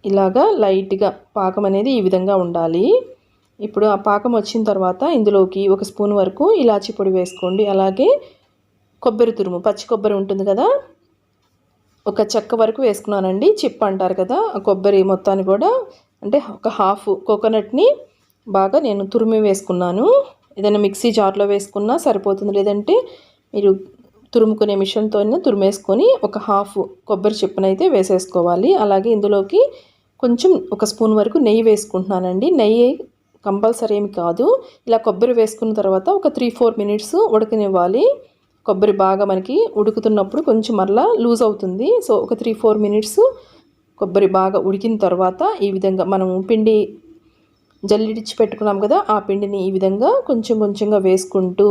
ఇలాగా లైట్గా పాకం అనేది ఈ విధంగా ఉండాలి. ఇప్పుడు ఆ పాకం వచ్చిన తర్వాత ఇందులోకి 1 స్పూన్ వరకు ఇలాచీ పొడి వేసుకోండి. అలాగే కొబ్బరి తురుము, పచ్చి కొబ్బరి ఉంటుంది కదా, ఒక చెక్క వరకు వేసుకున్నానండి. చిప్ అంటారు కదా, ఆ కొబ్బరి మొత్తాన్ని కూడా, అంటే ఒక హాఫ్ కోకోనట్ని బాగా నేను తురిమి వేసుకున్నాను. ఏదైనా మిక్సీ జార్లో వేసుకున్నా సరిపోతుంది, లేదంటే మీరు తురుముకునే మిషన్తో తురిమేసుకొని ఒక హాఫ్ కొబ్బరి చిప్పనైతే వేసేసుకోవాలి. అలాగే ఇందులోకి కొంచెం 1 స్పూన్ వరకు నెయ్యి వేసుకుంటున్నానండి. నెయ్యి కంపల్సరీ ఏమి కాదు. ఇలా కొబ్బరి వేసుకున్న తర్వాత ఒక 3-4 మినిట్స్ ఉడకనివ్వాలి. కొబ్బరి బాగా మనకి ఉడుకుతున్నప్పుడు కొంచెం మరలా లూజ్ అవుతుంది. సో ఒక 3-4 మినిట్స్ కొబ్బరి బాగా ఉడికిన తర్వాత ఈ విధంగా మనం పిండి జల్లిడిచ్చి పెట్టుకున్నాం కదా, ఆ పిండిని ఈ విధంగా కొంచెం కొంచెంగా వేసుకుంటూ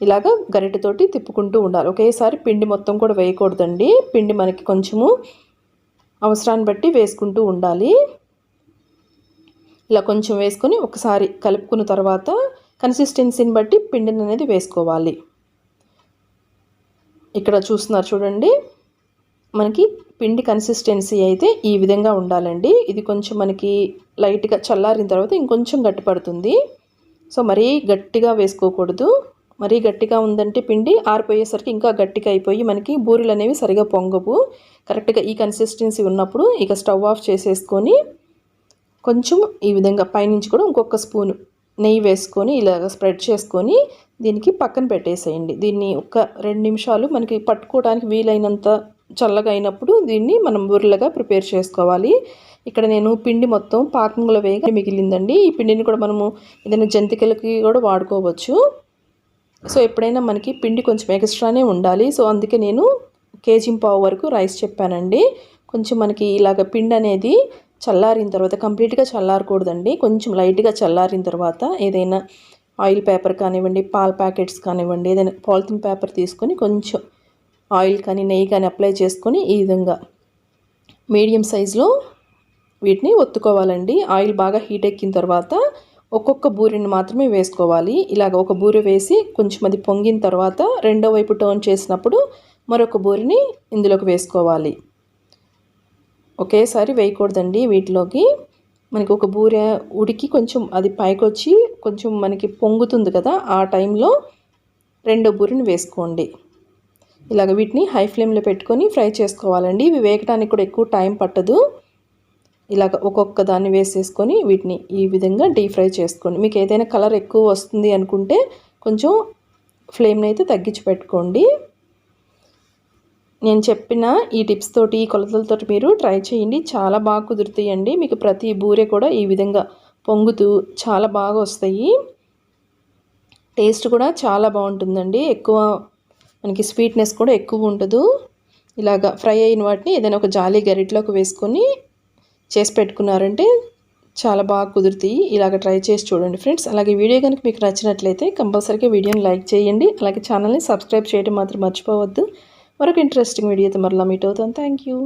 ఇలాగ గరిటెతోటి తిప్పుకుంటూ ఉండాలి. ఒకేసారి పిండి మొత్తం కూడా వేయకూడదండి. పిండి మనకి కొంచెము అవసరాన్ని బట్టి వేసుకుంటూ ఉండాలి. ఇలా కొంచెం వేసుకొని ఒకసారి కలుపుకున్న తర్వాత కన్సిస్టెన్సీని బట్టి పిండిని అనేది వేసుకోవాలి. ఇక్కడ చూస్తున్నారు చూడండి, మనకి పిండి కన్సిస్టెన్సీ అయితే ఈ విధంగా ఉండాలండి. ఇది కొంచెం మనకి లైట్గా చల్లారిన తర్వాత ఇంకొంచెం గట్టిపడుతుంది. సో మరీ గట్టిగా వేసుకోకూడదు. మరీ గట్టిగా ఉందంటే పిండి ఆరిపోయేసరికి ఇంకా గట్టిగా అయిపోయి మనకి బూరెలు అనేవి సరిగా పొంగవు. కరెక్ట్గా ఈ కన్సిస్టెన్సీ ఉన్నప్పుడు ఇక స్టవ్ ఆఫ్ చేసేసుకొని కొంచెం ఈ విధంగా పైనుంచి కూడా ఇంకొక స్పూన్ నెయ్యి వేసుకొని ఇలాగ స్ప్రెడ్ చేసుకొని దీనికి పక్కన పెట్టేసేయండి. దీన్ని ఒక 2 నిమిషాలు మనకి పట్టుకోవడానికి వీలైనంత చల్లగా అయినప్పుడు దీన్ని మనం బూరెలుగా ప్రిపేర్ చేసుకోవాలి. ఇక్కడ నేను పిండి మొత్తం పాకంలో వేగా మిగిలిందండి. ఈ పిండిని కూడా మనము ఏదైనా జంతికలకి కూడా వాడుకోవచ్చు. సో ఎప్పుడైనా మనకి పిండి కొంచెం ఎక్స్ట్రానే ఉండాలి. సో అందుకే నేను 1.5 కేజీ వరకు రైస్ చెప్పానండి. కొంచెం మనకి ఇలాగ పిండి అనేది చల్లారిన తర్వాత, కంప్లీట్గా చల్లారకూడదండి, కొంచెం లైట్గా చల్లారిన తర్వాత ఏదైనా ఆయిల్ పేపర్ కానివ్వండి, పాల ప్యాకెట్స్ కానివ్వండి, ఏదైనా పాలిథిన్ పేపర్ తీసుకొని కొంచెం ఆయిల్ కానీ నెయ్యి కానీ అప్లై చేసుకొని ఈ విధంగా మీడియం సైజులో వీటిని ఒత్తుకోవాలండి. ఆయిల్ బాగా హీట్ ఎక్కిన తర్వాత ఒక్కొక్క బూరెని మాత్రమే వేసుకోవాలి. ఇలాగ ఒక బూరె వేసి కొంచెం అది పొంగిన తర్వాత రెండో వైపు టర్న్ చేసినప్పుడు మరొక బూరెని ఇందులోకి వేసుకోవాలి. ఒకేసారి వేయకూడదండి వీటిలోకి. మనకి ఒక బూరె ఉడికి కొంచెం అది పైకొచ్చి కొంచెం మనకి పొంగుతుంది కదా, ఆ టైంలో రెండో బూరెని వేసుకోండి. ఇలాగ వీటిని హై ఫ్లేమ్లో పెట్టుకొని ఫ్రై చేసుకోవాలండి. ఇవి వేగడానికి కూడా ఎక్కువ టైం పట్టదు. ఇలాగ ఒక్కొక్క దాన్ని వేసేసుకొని వీటిని ఈ విధంగా డీప్ ఫ్రై చేసుకోండి. మీకు ఏదైనా కలర్ ఎక్కువ వస్తుంది అనుకుంటే కొంచెం ఫ్లేమ్ని అయితే తగ్గించి పెట్టుకోండి. నేను చెప్పిన ఈ టిప్స్ తోటి, ఈ కొలతలతోటి మీరు ట్రై చేయండి. చాలా బాగా కుదురుతాయండి. మీకు ప్రతి బూరె కూడా ఈ విధంగా పొంగుతూ చాలా బాగా వస్తాయి. టేస్ట్ కూడా చాలా బాగుంటుందండి. ఎక్కువ మనకి స్వీట్నెస్ కూడా ఎక్కువ ఉండదు. ఇలాగ ఫ్రై అయిన వాటిని ఏదైనా ఒక జాలి గరిటలోకి వేసుకొని చేసి పెట్టుకున్నారంటే చాలా బాగా కుదురుతాయి. ఇలాగ ట్రై చేసి చూడండి ఫ్రెండ్స్. అలాగే వీడియో కనుక మీకు నచ్చినట్లయితే కంపల్సరీగా వీడియోని లైక్ చేయండి. అలాగే ఛానల్ని సబ్స్క్రైబ్ చేయడం మాత్రం మర్చిపోవద్దు. మరొక ఇంట్రెస్టింగ్ వీడియోతో మరలా మీట్ అవుతాను. Thank you.